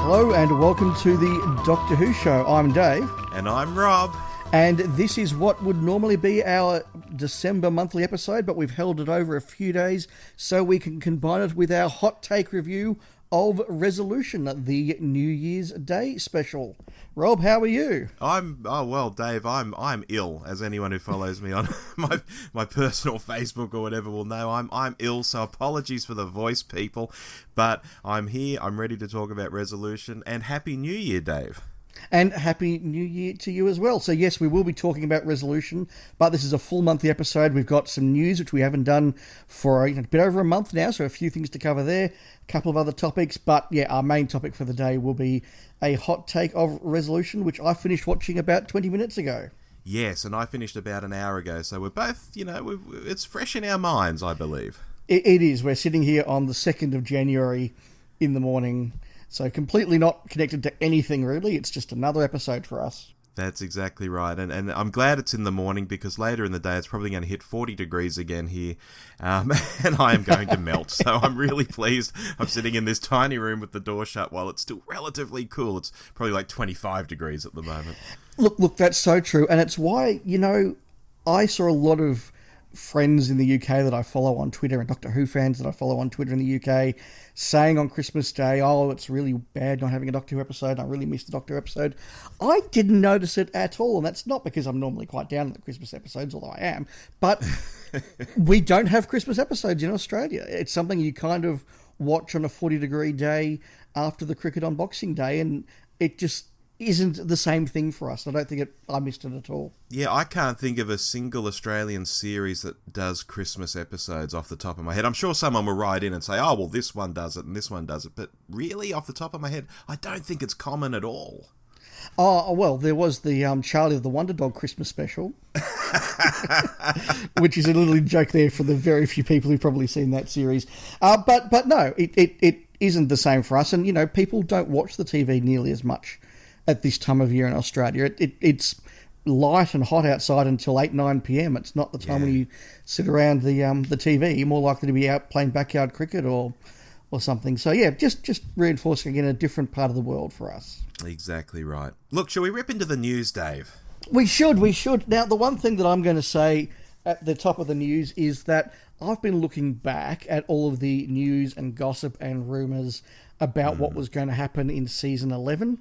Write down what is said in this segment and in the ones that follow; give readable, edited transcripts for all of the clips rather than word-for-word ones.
Hello and welcome to the Doctor Who Show. I'm Dave. And I'm Rob. And this is what would normally be our December monthly episode, but we've held it over a few days so we can combine it with our hot take review of Resolution, the New Year's Day special. Rob, how are you? Dave, I'm ill, as anyone who follows me on my personal Facebook or whatever will know. I'm ill, so apologies for the voice, people. But I'm here, I'm ready to talk about Resolution, and Happy New Year, Dave. And Happy New Year to you as well. So yes, we will be talking about Resolution, but this is a full monthly episode. We've got some news, which we haven't done for a bit over a month now, so a few things to cover there, a couple of other topics, but yeah, our main topic for the day will be a hot take of Resolution, which I finished watching about 20 minutes ago. Yes, and I finished about an hour ago, so we're both, it's fresh in our minds, I believe. It is. We're sitting here on the 2nd of January in the morning. So completely not connected to anything, really. It's just another episode for us. That's exactly right. And I'm glad it's in the morning because later in the day it's probably going to hit 40 degrees again here. And I am going to melt. So I'm really pleased. I'm sitting in this tiny room with the door shut while it's still relatively cool. It's probably like 25 degrees at the moment. Look, that's so true. And it's why, I saw a lot of friends in the UK that I follow on Twitter and Doctor Who fans that I follow on Twitter in the UK saying on Christmas Day, oh, it's really bad not having a Doctor Who episode. I really missed the Doctor Who episode. I didn't notice it at all, and that's not because I'm normally quite down on the Christmas episodes, although I am, but we don't have Christmas episodes in Australia. It's something you kind of watch on a 40-degree day after the cricket on Boxing Day, and it just isn't the same thing for us. I don't think I missed it at all. Yeah, I can't think of a single Australian series that does Christmas episodes off the top of my head. I'm sure someone will write in and say, oh, well, this one does it and this one does it. But really, off the top of my head, I don't think it's common at all. Oh, well, there was the Charlie of the Wonder Dog Christmas special, which is a little joke there for the very few people who've probably seen that series. But no, it isn't the same for us. And, people don't watch the TV nearly as much at this time of year in Australia. It's light and hot outside until 8, 9 p.m. It's not the time when you sit around the TV. You're more likely to be out playing backyard cricket or something. So yeah, just reinforcing again a different part of the world for us. Exactly right. Look, shall we rip into the news, Dave? We should. Now, the one thing that I'm going to say at the top of the news is that I've been looking back at all of the news and gossip and rumours about what was going to happen in season 11.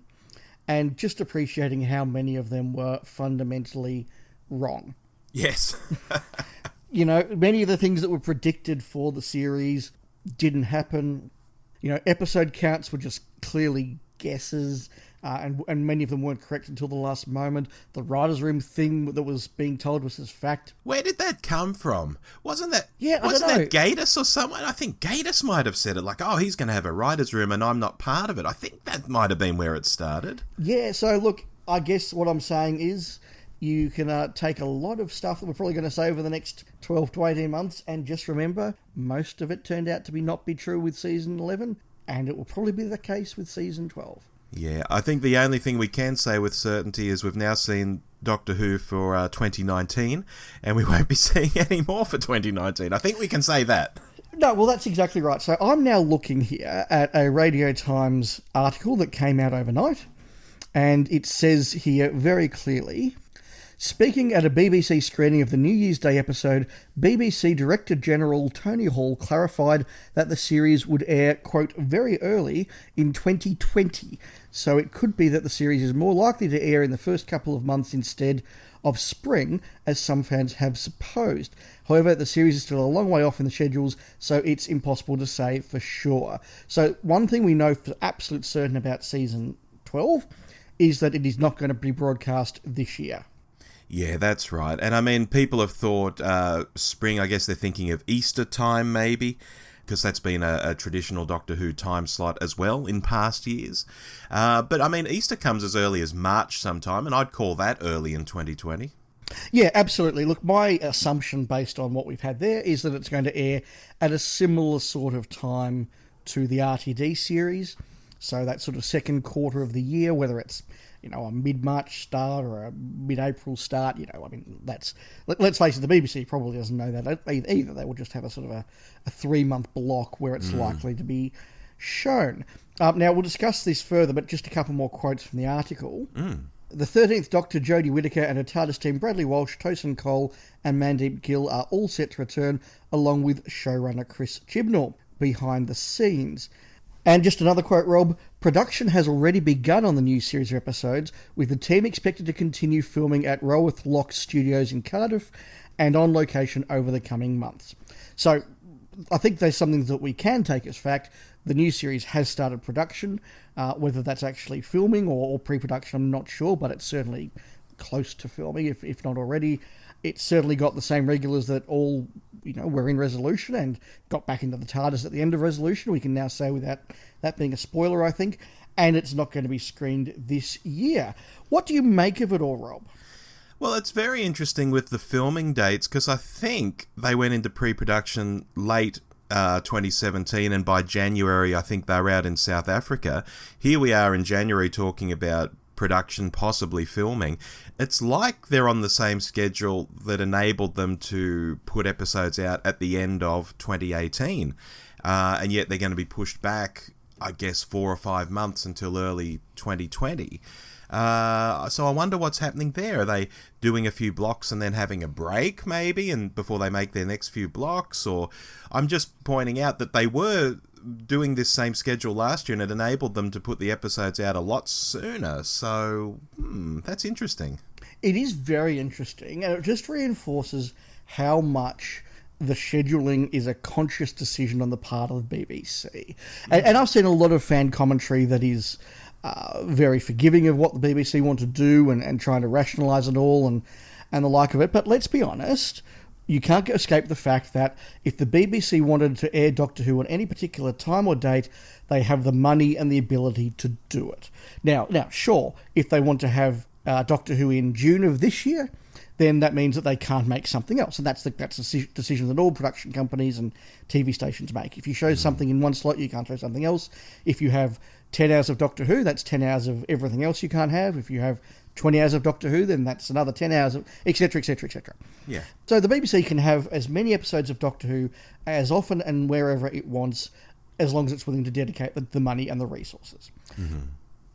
And just appreciating how many of them were fundamentally wrong. Yes. Many of the things that were predicted for the series didn't happen. Episode counts were just clearly guesses, and many of them weren't correct until the last moment. The writer's room thing that was being told was as fact. Where did that come from? Wasn't that Gatiss or someone? I think Gatiss might have said it, like, oh, he's going to have a writer's room and I'm not part of it. I think that might have been where it started. Yeah, so look, I guess what I'm saying is you can take a lot of stuff that we're probably going to say over the next 12 to 18 months and just remember, most of it turned out to not be true with season 11, and it will probably be the case with season 12. Yeah, I think the only thing we can say with certainty is we've now seen Doctor Who for 2019, and we won't be seeing any more for 2019. I think we can say that. No, well, that's exactly right. So I'm now looking here at a Radio Times article that came out overnight, and it says here very clearly, speaking at a BBC screening of the New Year's Day episode, BBC Director General Tony Hall clarified that the series would air, quote, very early in 2020. So it could be that the series is more likely to air in the first couple of months instead of spring, as some fans have supposed. However, the series is still a long way off in the schedules, so it's impossible to say for sure. So one thing we know for absolute certain about season 12 is that it is not going to be broadcast this year. Yeah, that's right. And I mean, people have thought spring, I guess they're thinking of Easter time maybe, because that's been a traditional Doctor Who time slot as well in past years. But I mean, Easter comes as early as March sometime, and I'd call that early in 2020. Yeah, absolutely. Look, my assumption based on what we've had there is that it's going to air at a similar sort of time to the RTD series. So that sort of second quarter of the year, whether it's a mid-March start or a mid-April start, that's... Let's face it, the BBC probably doesn't know that either. They will just have a sort of a 3-month block where it's likely to be shown. Now, we'll discuss this further, but just a couple more quotes from the article. The 13th Doctor, Jodie Whittaker, and her TARDIS team, Bradley Walsh, Tosin Cole, and Mandeep Gill, are all set to return, along with showrunner Chris Chibnall, behind the scenes. And just another quote, Rob, production has already begun on the new series of episodes, with the team expected to continue filming at Roworth Lock Studios in Cardiff and on location over the coming months. So I think there's something that we can take as fact. The new series has started production. Whether that's actually filming or pre-production, I'm not sure, but it's certainly close to filming, if not already. It's certainly got the same regulars that all, were in Resolution and got back into the TARDIS at the end of Resolution. We can now say without that being a spoiler, I think. And it's not going to be screened this year. What do you make of it all, Rob? Well, it's very interesting with the filming dates, because I think they went into pre-production late 2017, and by January I think they were out in South Africa. Here we are in January talking about production, possibly filming. It's like they're on the same schedule that enabled them to put episodes out at the end of 2018, and yet they're going to be pushed back, I guess, 4 or 5 months until early 2020. So I wonder what's happening there. Are they doing a few blocks and then having a break, maybe, and before they make their next few blocks? Or I'm just pointing out that they were doing this same schedule last year, and it enabled them to put the episodes out a lot sooner. So that's interesting. It is very interesting, and it just reinforces how much the scheduling is a conscious decision on the part of the BBC. And I've seen a lot of fan commentary that is very forgiving of what the BBC want to do and trying to rationalise it all and the like of it. But let's be honest, you can't escape the fact that if the BBC wanted to air Doctor Who on any particular time or date, they have the money and the ability to do it. Now, sure, if they want to have Doctor Who in June of this year, then that means that they can't make something else. And that's the decision that all production companies and TV stations make. If you show something in one slot, you can't show something else. If you have 10 hours of Doctor Who, that's 10 hours of everything else you can't have. If you have 20 hours of Doctor Who, then that's another 10 hours of etc, etc, etc. Yeah. So the BBC can have as many episodes of Doctor Who as often and wherever it wants, as long as it's willing to dedicate the money and the resources.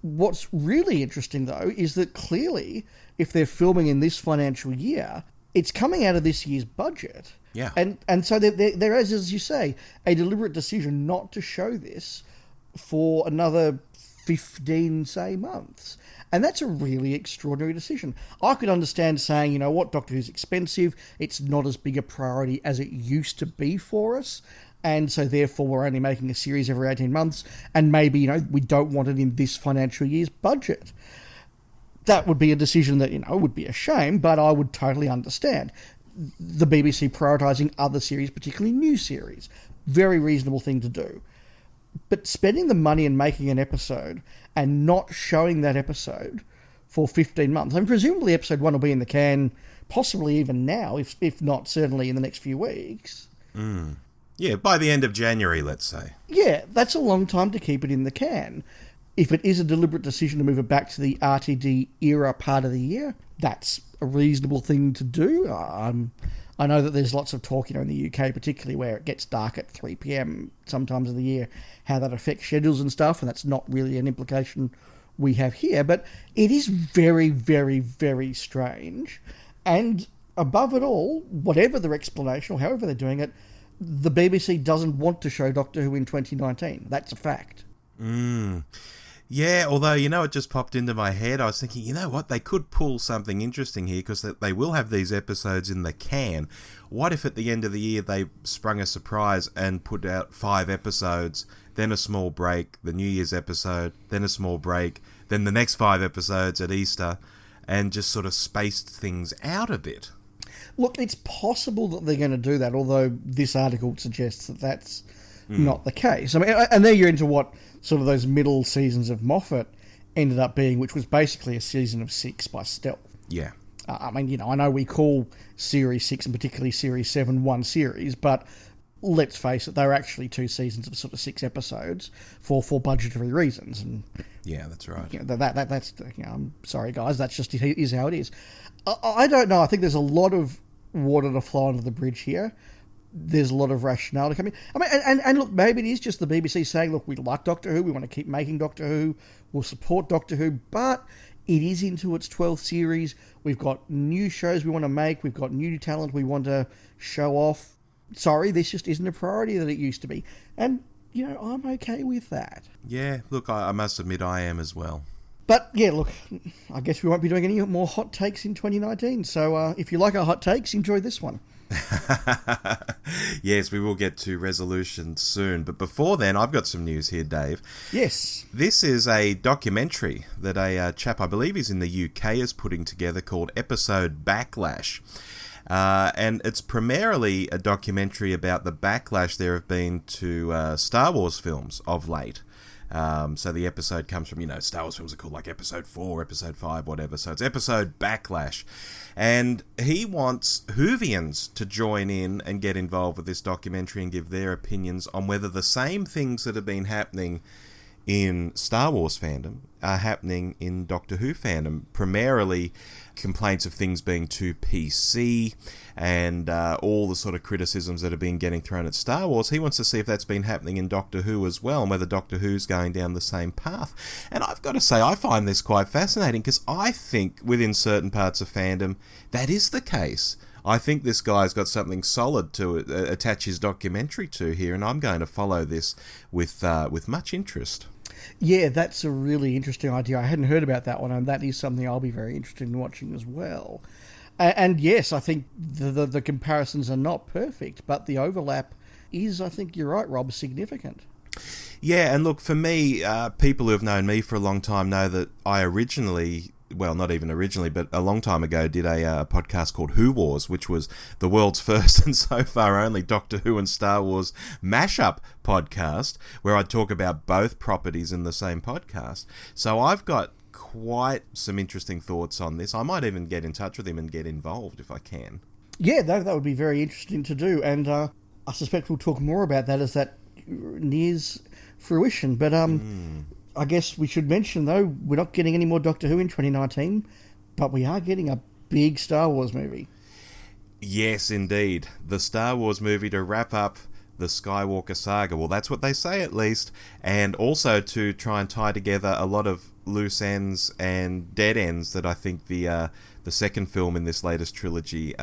What's really interesting, though, is that clearly, if they're filming in this financial year, it's coming out of this year's budget. Yeah. And so there is, as you say, a deliberate decision not to show this for another 15, say, months. And that's a really extraordinary decision. I could understand saying, you know what, Doctor Who's expensive, it's not as big a priority as it used to be for us, and so therefore we're only making a series every 18 months, and maybe, we don't want it in this financial year's budget. That would be a decision that, would be a shame, but I would totally understand. The BBC prioritising other series, particularly new series. Very reasonable thing to do. But spending the money and making an episode and not showing that episode for 15 months, I mean, presumably episode 1 will be in the can, possibly even now, if not certainly in the next few weeks. Yeah, by the end of January, let's say. Yeah, that's a long time to keep it in the can. If it is a deliberate decision to move it back to the RTD era part of the year, that's a reasonable thing to do. I know that there's lots of talk, in the UK, particularly where it gets dark at 3 p.m. sometimes of the year, how that affects schedules and stuff, and that's not really an implication we have here. But it is very, very, very strange. And above it all, whatever their explanation or however they're doing it, the BBC doesn't want to show Doctor Who in 2019. That's a fact. Yeah, although, it just popped into my head. I was thinking, you know what, they could pull something interesting here, because they will have these episodes in the can. What if at the end of the year they sprung a surprise and put out 5 episodes, then a small break, the New Year's episode, then a small break, then the next 5 episodes at Easter, and just sort of spaced things out a bit? Look, it's possible that they're going to do that, although this article suggests that that's not the case. I mean, and there you're into what sort of those middle seasons of Moffat ended up being, which was basically a season of 6 by stealth. Yeah. I mean, I know we call Series 6 and particularly Series 7 one series, but let's face it, they were actually 2 seasons of sort of 6 episodes for budgetary reasons. And yeah, that's right. That's I'm sorry, guys, that's just is how it is. I don't know. I think there's a lot of water to flow under the bridge here. there's a lot of rationale to come in. I mean, and look, maybe it is just the BBC saying, look, we like Doctor Who, we want to keep making Doctor Who, we'll support Doctor Who, but it is into its 12th series. We've got new shows we want to make, we've got new talent we want to show off. Sorry, this just isn't a priority that it used to be. And, I'm okay with that. Yeah, look, I must admit I am as well. But, yeah, look, I guess we won't be doing any more hot takes in 2019. So if you like our hot takes, enjoy this one. Yes, we will get to resolution soon. But before then, I've got some news here, Dave. Yes. This is a documentary that a chap, I believe is in the UK, is putting together called Episode Backlash. And it's primarily a documentary about the backlash there have been to Star Wars films of late. So the episode comes from, Star Wars films are called like Episode 4, Episode 5, whatever. So it's Episode Backlash. And he wants Whovians to join in and get involved with this documentary and give their opinions on whether the same things that have been happening in Star Wars fandom are happening in Doctor Who fandom. Primarily complaints of things being too PC and all the sort of criticisms that have been getting thrown at Star Wars. He wants to see if that's been happening in Doctor Who as well and whether Doctor Who's going down the same path. And I've got to say, I find this quite fascinating because I think within certain parts of fandom that is the case. I think this guy's got something solid to attach his documentary to here, and I'm going to follow this with much interest. Yeah, that's a really interesting idea. I hadn't heard about that one, and that is something I'll be very interested in watching as well. And yes, I think the comparisons are not perfect, but the overlap is, I think you're right, Rob, significant. Yeah, and look, for me, people who have known me for a long time know that I originally... well, not even originally, but a long time ago, did a podcast called Who Wars, which was the world's first and so far only Doctor Who and Star Wars mashup podcast, where I'd talk about both properties in the same podcast. So I've got quite some interesting thoughts on this. I might even get in touch with him and get involved if I can. Yeah, that would be very interesting to do, and I suspect we'll talk more about that as that nears fruition. But I guess we should mention, though, we're not getting any more Doctor Who in 2019, but we are getting a big Star Wars movie. Yes, indeed. The Star Wars movie to wrap up the Skywalker saga. Well, that's what they say, at least. And also to try and tie together a lot of loose ends and dead ends that I think the second film in this latest trilogy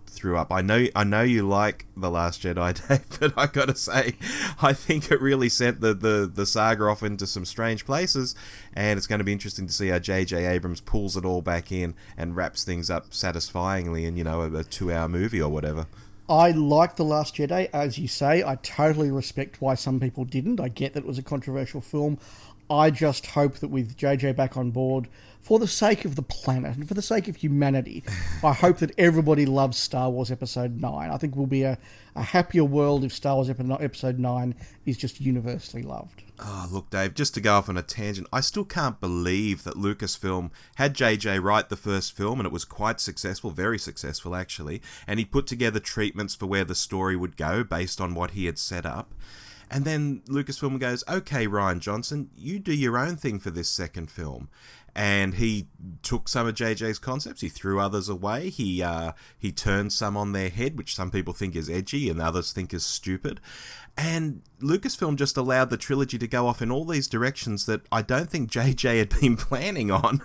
threw up. I know you like The Last Jedi, Dave, but I gotta say, I think it really sent the saga off into some strange places, and it's going to be interesting to see how J.J. Abrams pulls it all back in and wraps things up satisfyingly in, a 2-hour movie or whatever. I like The Last Jedi, as you say. I totally respect why some people didn't. I get that it was a controversial film. I just hope that with JJ back on board, for the sake of the planet and for the sake of humanity, I hope that everybody loves Star Wars Episode 9. I think we'll be a happier world if Star Wars Episode 9 is just universally loved. Oh, look, Dave, just to go off on a tangent, I still can't believe that Lucasfilm had JJ write the first film, and it was quite successful, very successful actually, and he put together treatments for where the story would go based on what he had set up. And then Lucasfilm goes, okay, Rian Johnson, you do your own thing for this second film. And he took some of JJ's concepts, he threw others away, he turned some on their head, which some people think is edgy and others think is stupid. And Lucasfilm just allowed the trilogy to go off in all these directions that I don't think JJ had been planning on.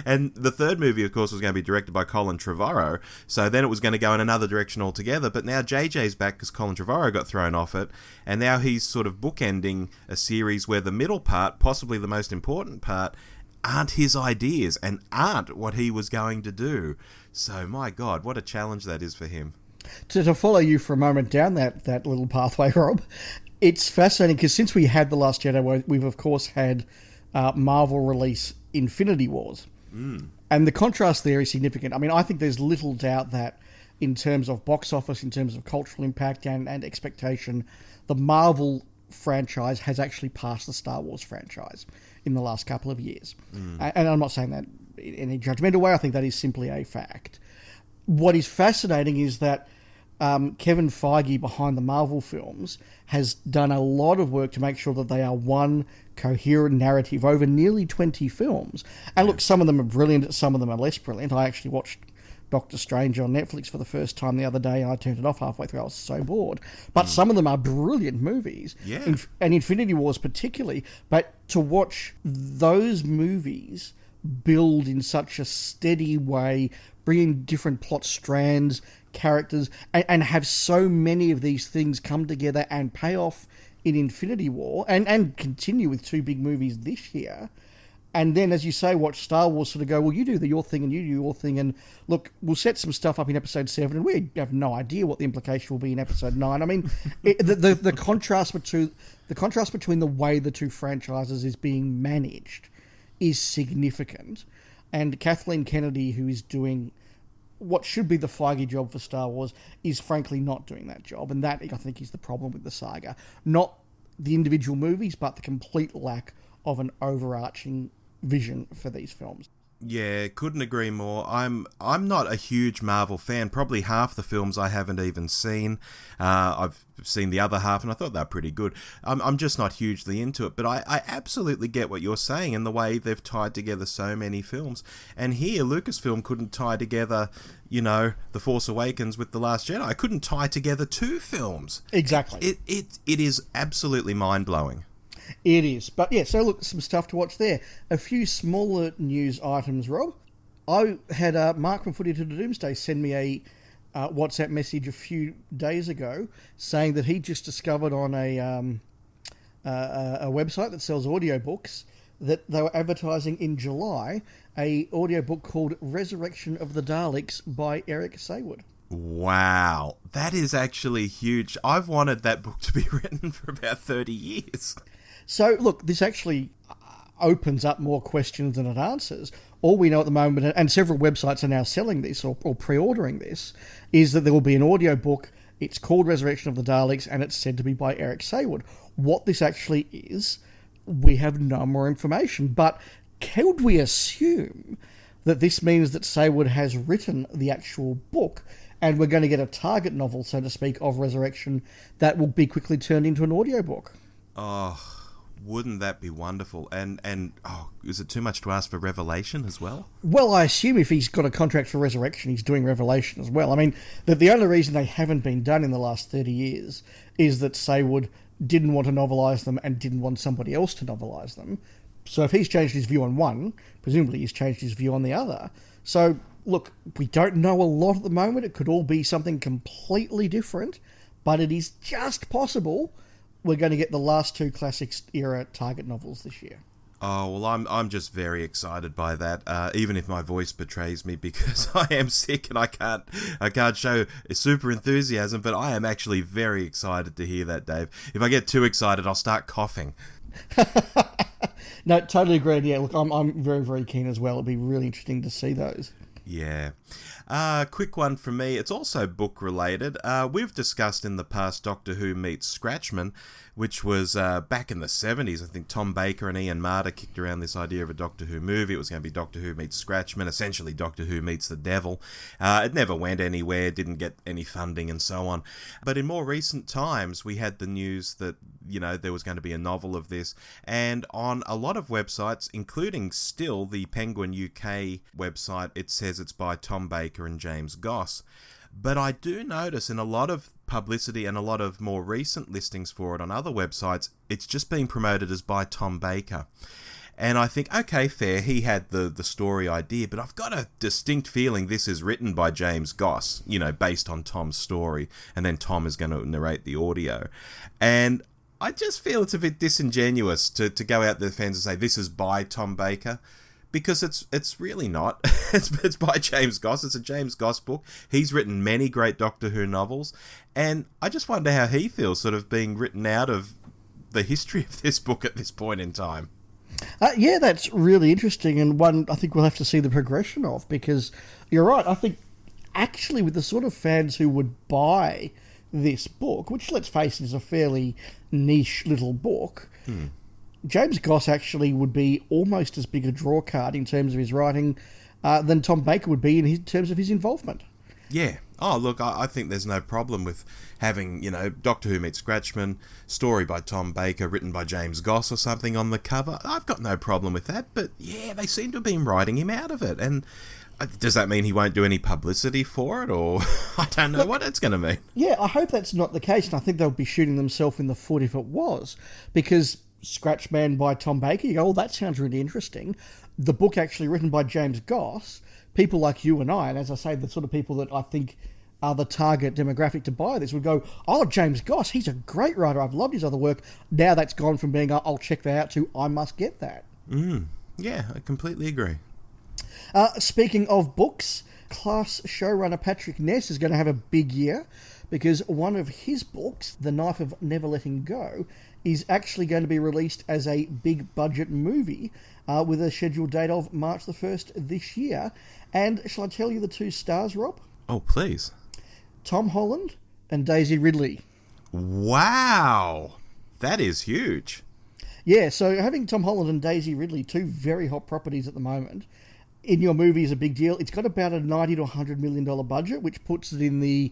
And the third movie, of course, was going to be directed by Colin Trevorrow, so then it was going to go in another direction altogether. But now JJ's back because Colin Trevorrow got thrown off it, and now he's sort of bookending a series where the middle part, possibly the most important part, aren't his ideas and aren't what he was going to do. So, my God, what a challenge that is for him. To follow you for a moment down that little pathway, Rob, it's fascinating because since we had The Last Jedi, we've of course had Marvel release Infinity Wars. And the contrast there is significant. I mean, I think there's little doubt that in terms of box office, in terms of cultural impact and expectation, the Marvel franchise has actually passed the Star Wars franchise in the last couple of years. And I'm not saying that in any judgmental way. I think that is simply a fact. What is fascinating is that Kevin Feige behind the Marvel films has done a lot of work to make sure that they are one coherent narrative over nearly 20 films. And look, some of them are brilliant, some of them are less brilliant. I actually watched Doctor Strange on Netflix for the first time the other day, and I turned it off halfway through. I was so bored. But some of them are brilliant movies. Yeah. And Infinity Wars particularly. But to watch those movies build in such a steady way, bring in different plot strands, characters, and have so many of these things come together and pay off in Infinity War, and continue with 2 big movies this year. And then, as you say, watch Star Wars sort of go, well, you do your thing and you do your thing. And look, we'll set some stuff up in Episode 7 and we have no idea what the implication will be in Episode 9. I mean, the contrast between the way the 2 franchises is being managed is significant. And Kathleen Kennedy, who is doing what should be the Feige job for Star Wars, is frankly not doing that job. And that, I think, is the problem with the saga. Not the individual movies, but the complete lack of an overarching vision for these films. Yeah, couldn't agree more. I'm not a huge Marvel fan. Probably half the films I haven't even seen. I've seen the other half, and I thought they were pretty good. I'm just not hugely into it, but I absolutely get what you're saying and the way they've tied together so many films. And here, Lucasfilm couldn't tie together, The Force Awakens with The Last Jedi. I couldn't tie together 2 films. Exactly. It is absolutely mind-blowing. It is. But yeah, so look, some stuff to watch there. A few smaller news items, Rob. I had Mark from Footy to the Doomsday send me a WhatsApp message a few days ago saying that he just discovered on a website that sells audiobooks that they were advertising in July a audiobook called Resurrection of the Daleks by Eric Saywood. Wow, that is actually huge. I've wanted that book to be written for about 30 years. So, look, this actually opens up more questions than it answers. All we know at the moment, and several websites are now selling this or pre-ordering this, is that there will be an audiobook. It's called Resurrection of the Daleks, and it's said to be by Eric Saywood. What this actually is, we have no more information. But could we assume that this means that Saywood has written the actual book, and we're going to get a target novel, so to speak, of Resurrection that will be quickly turned into an audiobook? Oh, wouldn't that be wonderful? And is it too much to ask for Revelation as well? Well, I assume if he's got a contract for Resurrection, he's doing Revelation as well. I mean, the only reason they haven't been done in the last 30 years is that Saywood didn't want to novelise them and didn't want somebody else to novelise them. So if he's changed his view on one, presumably he's changed his view on the other. So, look, we don't know a lot at the moment. It could all be something completely different, but it is just possible we're going to get the last 2 Classics era Target novels this year. Oh, well, I'm just very excited by that, even if my voice betrays me because I am sick and I can't show super enthusiasm, but I am actually very excited to hear that, Dave. If I get too excited, I'll start coughing. No, totally agreed. Yeah, look, I'm very, very keen as well. It'd be really interesting to see those. Yeah. Quick one from me. It's also book related. We've discussed in the past Doctor Who Meets Scratchman, which was back in the 70s. I think Tom Baker and Ian Marter kicked around this idea of a Doctor Who movie. It was going to be Doctor Who Meets Scratchman, essentially Doctor Who Meets the Devil. It never went anywhere, didn't get any funding and so on. But in more recent times, we had the news that, there was going to be a novel of this. And on a lot of websites, including still the Penguin UK website, it says it's by Tom Baker and James Goss. But I do notice in a lot of publicity and a lot of more recent listings for it on other websites, it's just being promoted as by Tom Baker. And I think, okay, fair, he had the story idea, but I've got a distinct feeling this is written by James Goss, based on Tom's story, and then Tom is going to narrate the audio. And I just feel it's a bit disingenuous to go out to the fans and say this is by Tom Baker. Because it's really not. It's by James Goss. It's a James Goss book. He's written many great Doctor Who novels. And I just wonder how he feels sort of being written out of the history of this book at this point in time. Yeah, that's really interesting, and one I think we'll have to see the progression of, because you're right. I think actually with the sort of fans who would buy this book, which, let's face it, is a fairly niche little book, James Goss actually would be almost as big a draw card in terms of his writing than Tom Baker would be in terms of his involvement. Yeah. Oh, look, I think there's no problem with having, Doctor Who Meets Scratchman, story by Tom Baker, written by James Goss or something on the cover. I've got no problem with that, but yeah, they seem to have been writing him out of it. And Does that mean he won't do any publicity for it, or I don't know what it's going to mean? Yeah, I hope that's not the case, and I think they'll be shooting themselves in the foot if it was, because Scratchman by Tom Baker, you go, oh, that sounds really interesting. The book actually written by James Goss, people like you and I, and as I say, the sort of people that I think are the target demographic to buy this, would go, oh, James Goss, he's a great writer, I've loved his other work. Now that's gone from being, I'll check that out, to I must get that. Yeah, I completely agree. Speaking of books, Class showrunner Patrick Ness is going to have a big year, because one of his books, The Knife of Never Letting Go, is actually going to be released as a big budget movie with a scheduled date of March the 1st this year. And shall I tell you the two stars, Rob? Oh, please. Tom Holland and Daisy Ridley. Wow! That is huge. Yeah, so having Tom Holland and Daisy Ridley, two very hot properties at the moment, in your movie is a big deal. It's got about a $90 to $100 million budget, which puts it in the,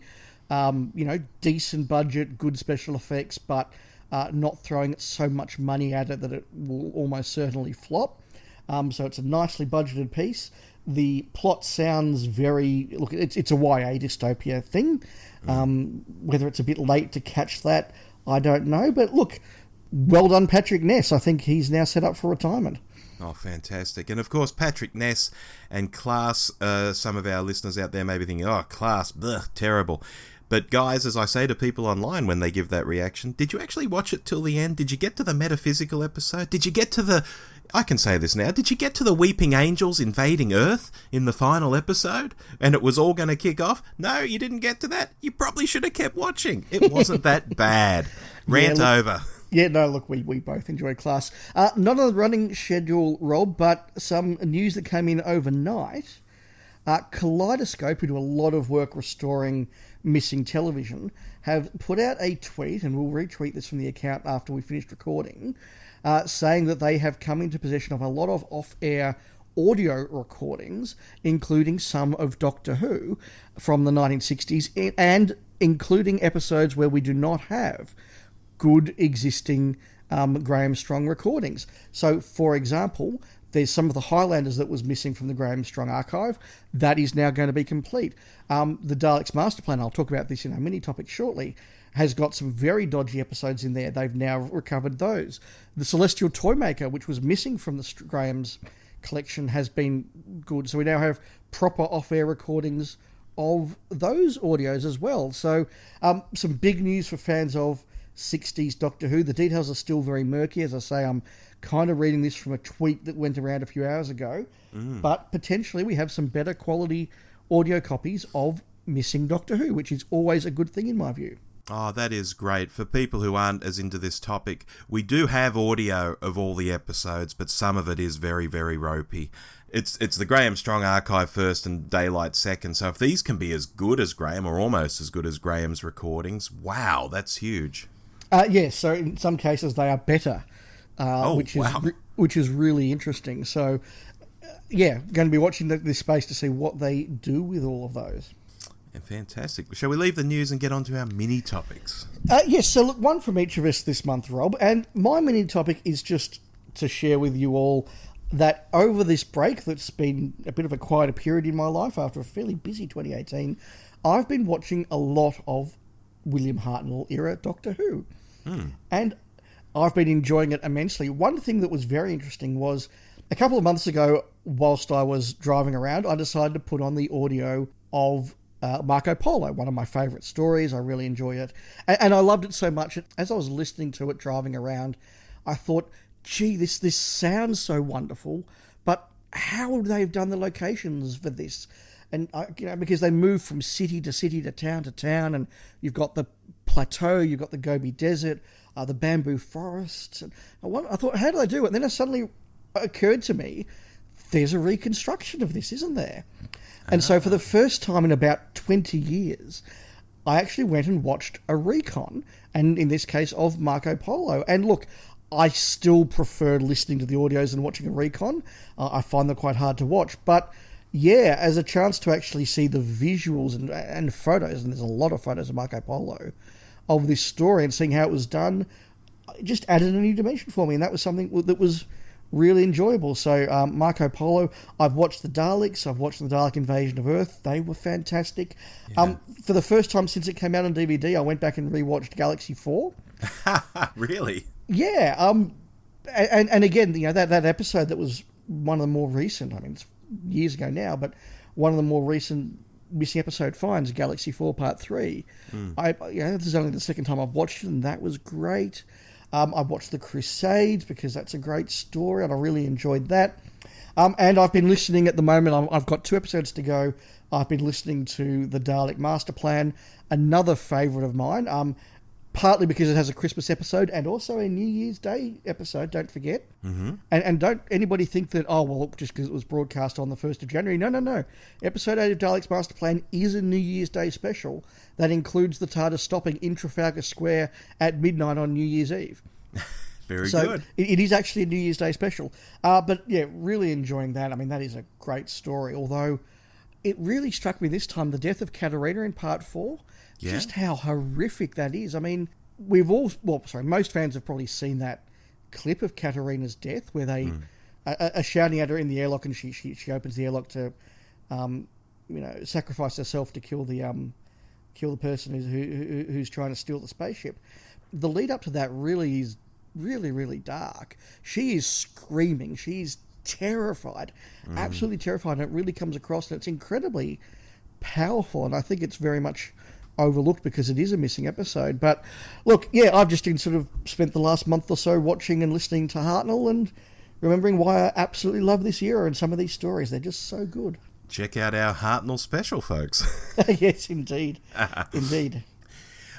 decent budget, good special effects, but not throwing so much money at it that it will almost certainly flop. So it's a nicely budgeted piece. The plot sounds very... Look, it's a YA dystopia thing. Whether it's a bit late to catch that, I don't know. But look, well done, Patrick Ness. I think he's now set up for retirement. Oh, fantastic. And of course, Patrick Ness and Class, some of our listeners out there may be thinking, oh, Class, blech, terrible. But guys, as I say to people online when they give that reaction, did you actually watch it till the end? Did you get to the metaphysical episode? Did you get to the... I can say this now. Did you get to the Weeping Angels invading Earth in the final episode? And it was all going to kick off? No, you didn't get to that. You probably should have kept watching. It wasn't that bad. Rant over. Yeah, no, look, we both enjoy Class. Not on the running schedule, Rob, but some news that came in overnight. Kaleidoscope, who do a lot of work restoring missing television, have put out a tweet, and we'll retweet this from the account after we finished recording, saying that they have come into possession of a lot of off-air audio recordings, including some of Doctor Who from the 1960s, and including episodes where we do not have good existing Graham Strong recordings. So, for example, there's some of the Highlanders that was missing from the Graham Strong archive. That is now going to be complete. The Daleks Master Plan, I'll talk about this in our mini-topic shortly, has got some very dodgy episodes in there. They've now recovered those. The Celestial Toymaker, which was missing from the Graham's collection, has been good. So we now have proper off-air recordings of those audios as well. So some big news for fans of 60s Doctor Who. The details are still very murky. As I say, I'm kind of reading this from a tweet that went around a few hours ago. But potentially we have some better quality audio copies of missing Doctor Who, which is always a good thing in my view. Oh, that is great. For people who aren't as into this topic, we do have audio of all the episodes, but some of it is very, very ropey. It's the Graham Strong archive first and Daylight second, so if these can be as good as Graham, or almost as good as Graham's recordings, wow, that's huge. Yes, so in some cases they are better, which is really interesting. So, going to be watching this space to see what they do with all of those. Fantastic. Shall we leave the news and get on to our mini topics? Yes, so look, one from each of us this month, Rob, and my mini topic is just to share with you all that over this break that's been a bit of a quieter period in my life after a fairly busy 2018, I've been watching a lot of William Hartnell era Doctor Who. And I've been enjoying it immensely. One thing that was very interesting was a couple of months ago, whilst I was driving around, I decided to put on the audio of Marco Polo, one of my favourite stories. I really enjoy it. And I loved it so much. As I was listening to it driving around, I thought, gee, this sounds so wonderful, but how would they have done the locations for this? And, because they move from city to city to town, and you've got the plateau, you've got the Gobi Desert, the bamboo forests. And I thought, how do they do it? And then it suddenly occurred to me, there's a reconstruction of this, isn't there? And so for the first time in about 20 years, I actually went and watched a recon, and in this case of Marco Polo. And look, I still prefer listening to the audios and watching a recon. I find them quite hard to watch. But yeah, as a chance to actually see the visuals and photos, and there's a lot of photos of Marco Polo, of this story and seeing how it was done, it just added a new dimension for me. And that was something that was really enjoyable. So Marco Polo, I've watched the Daleks, I've watched the Dalek Invasion of Earth. They were fantastic. Yeah. For the first time since it came out on DVD, I went back and rewatched Galaxy 4. Really? Yeah. And again, that episode that was one of the more recent, I mean, it's years ago now, but one of the more recent missing episode finds, Galaxy 4 Part 3. This is only the second time I've watched it, and that was great. I watched The Crusades because that's a great story, and I really enjoyed that. And I've been listening at the moment. I've got 2 episodes to go. I've been listening to the Dalek Master Plan, another favourite of mine. Partly because it has a Christmas episode and also a New Year's Day episode, don't forget. Mm-hmm. And don't anybody think that, just because it was broadcast on the 1st of January. No. Episode 8 of Dalek's Master Plan is a New Year's Day special that includes the TARDIS stopping in Trafalgar Square at midnight on New Year's Eve. Very good. It is actually a New Year's Day special. But yeah, really enjoying that. I mean, that is a great story, although it really struck me this time, the death of Katarina in Part 4. Yeah. Just how horrific that is. I mean, most fans have probably seen that clip of Katarina's death where they are shouting at her in the airlock, and she opens the airlock to, sacrifice herself to kill the person who's trying to steal the spaceship. The lead up to that really is really, really dark. She is screaming. She's terrified, absolutely terrified, and it really comes across, and it's incredibly powerful, and I think it's very much overlooked because it is a missing episode. But look, yeah, I've just spent the last month or so watching and listening to Hartnell and remembering why I absolutely love this era and some of these stories. They're just so good. Check out our Hartnell special, folks. Yes, indeed. Indeed.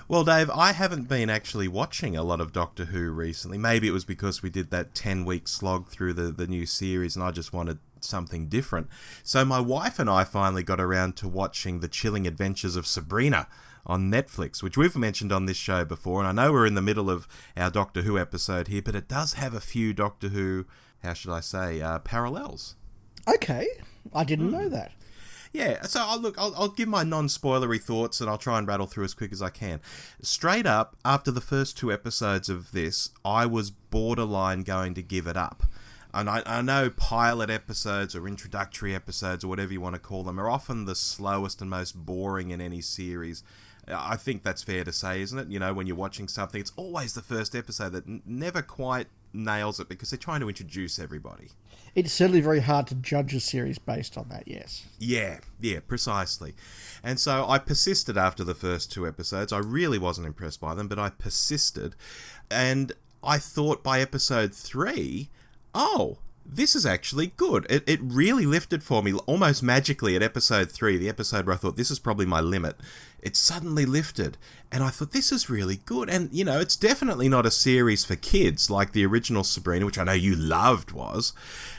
Well, Dave, I haven't been actually watching a lot of Doctor Who recently. Maybe it was because we did that 10-week slog through the new series and I just wanted something different. So my wife and I finally got around to watching The Chilling Adventures of Sabrina on Netflix, which we've mentioned on this show before, and I know we're in the middle of our Doctor Who episode here, but it does have a few Doctor Who, parallels. Okay, I didn't know that. Yeah, so I'll give my non-spoilery thoughts, and I'll try and rattle through as quick as I can. Straight up, after the first 2 episodes of this, I was borderline going to give it up. And I know pilot episodes or introductory episodes or whatever you want to call them are often the slowest and most boring in any series. I think that's fair to say, isn't it? When you're watching something, it's always the first episode that never quite nails it because they're trying to introduce everybody. It's certainly very hard to judge a series based on that, yes. Yeah, precisely. And so I persisted after the first 2 episodes. I really wasn't impressed by them, but I persisted. And I thought by episode 3, this is actually good. It really lifted for me almost magically at episode 3, the episode where I thought this is probably my limit. It suddenly lifted, and I thought this is really good. And, it's definitely not a series for kids like the original Sabrina, which I know you loved was,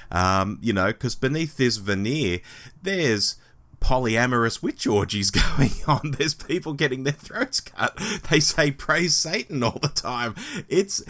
because beneath this veneer, there's polyamorous witch orgies going on. There's people getting their throats cut. They say praise Satan all the time. It's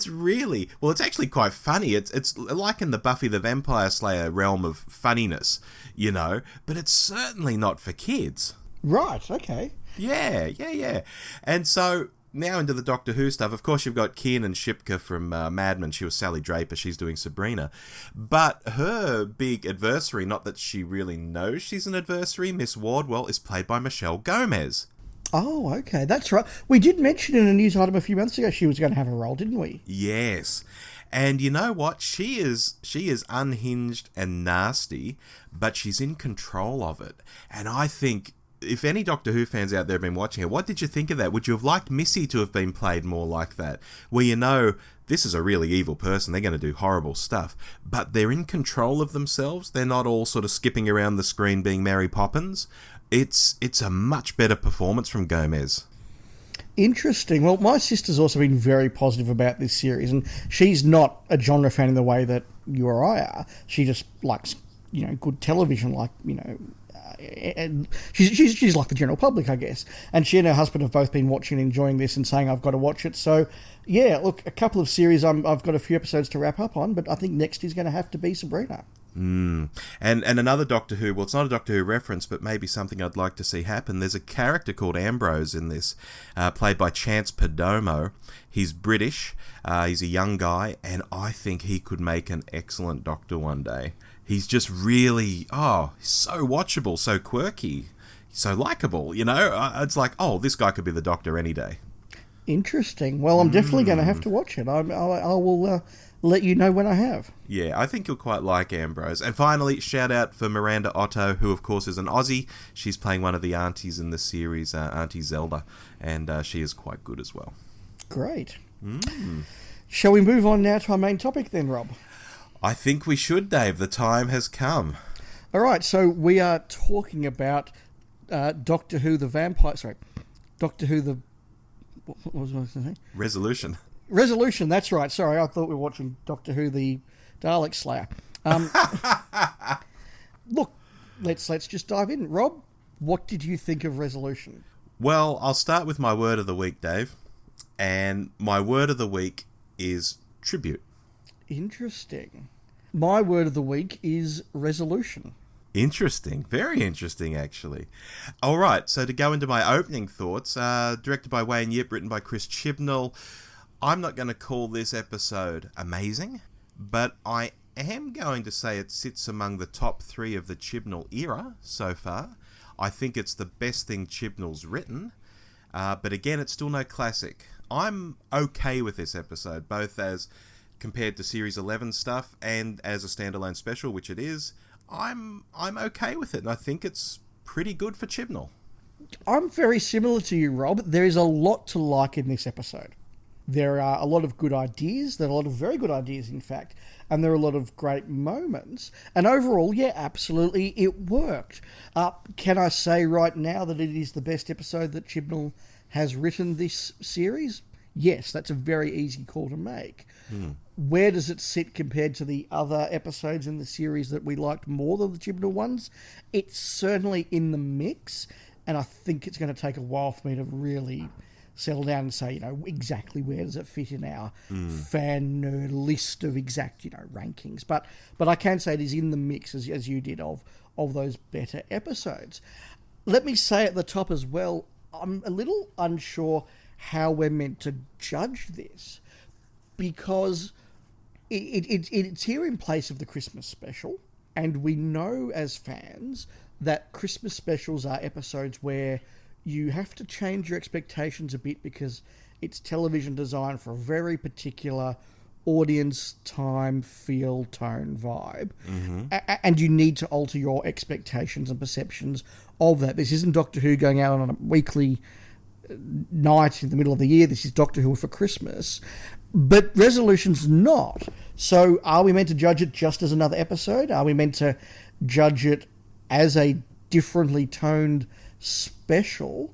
really, well, it's actually quite funny. It's like in the Buffy the Vampire Slayer realm of funniness, but it's certainly not for kids. Right, okay. Yeah. And so now into the Doctor Who stuff. Of course, you've got Kiernan Shipka from Mad Men. She was Sally Draper. She's doing Sabrina. But her big adversary, not that she really knows she's an adversary, Miss Wardwell, is played by Michelle Gomez. Oh, okay. That's right. We did mention in a news item a few months ago she was going to have a role, didn't we? Yes. And you know what? She is unhinged and nasty, but she's in control of it. And I think, if any Doctor Who fans out there have been watching it, what did you think of that? Would you have liked Missy to have been played more like that? Where this is a really evil person, they're going to do horrible stuff, but they're in control of themselves. They're not all sort of skipping around the screen being Mary Poppins. It's a much better performance from Gomez. Interesting. Well, my sister's also been very positive about this series, and she's not a genre fan in the way that you or I are. She just likes, good television, and she's like the general public, I guess. And she and her husband have both been watching and enjoying this and saying, I've got to watch it. So, yeah, look, a couple of series I've got a few episodes to wrap up on, but I think next is going to have to be Sabrina. And another Doctor Who, well, it's not a Doctor Who reference, but maybe something I'd like to see happen. There's a character called Ambrose in this, played by Chance Perdomo. He's British, he's a young guy, and I think he could make an excellent Doctor one day. He's just really, he's so watchable, so quirky, so likeable, It's like, this guy could be the Doctor any day. Interesting. Well, I'm definitely going to have to watch it. I will let you know when I have. Yeah, I think you'll quite like Ambrose. And finally, shout out for Miranda Otto, who of course is an Aussie. She's playing one of the aunties in the series, Auntie Zelda, and she is quite good as well. Great. Shall we move on now to our main topic then, Rob? I think we should, Dave. The time has come. All right, so we are talking about Doctor Who the Vampire... Sorry, Doctor Who the... What was I going to say? Resolution, that's right. Sorry, I thought we were watching Doctor Who the Dalek Slayer. Look, let's just dive in. Rob, what did you think of Resolution? Well, I'll start with my word of the week, Dave. And my word of the week is tribute. Interesting. My word of the week is resolution. Interesting. Very interesting, actually. All right, so to go into my opening thoughts, directed by Wayne Yip, written by Chris Chibnall, I'm not going to call this episode amazing, but I am going to say it sits among the top 3 of the Chibnall era so far. I think it's the best thing Chibnall's written, but again, it's still no classic. I'm okay with this episode, both as compared to Series 11 stuff and as a standalone special, which it is. I'm okay with it, and I think it's pretty good for Chibnall. I'm very similar to you, Rob. There is a lot to like in this episode. There are a lot of good ideas. There are a lot of very good ideas, in fact. And there are a lot of great moments. And overall, yeah, absolutely, it worked. Can I say right now that it is the best episode that Chibnall has written this series? Yes, that's a very easy call to make. Where does it sit compared to the other episodes in the series that we liked more than the Chibnall ones? It's certainly in the mix, and I think it's going to take a while for me to really settle down and say, exactly where does it fit in our fan nerd list of exact, rankings. But I can say it is in the mix, as you did, of those better episodes. Let me say at the top as well, I'm a little unsure how we're meant to judge this, because it's here in place of the Christmas special, and we know as fans that Christmas specials are episodes where you have to change your expectations a bit because it's television designed for a very particular audience, time, feel, tone, vibe. And you need to alter your expectations and perceptions of that. This isn't Doctor Who going out on a weekly night in the middle of the year. This is Doctor Who for Christmas. But Resolution's not. So are we meant to judge it just as another episode? Are we meant to judge it as a differently toned special?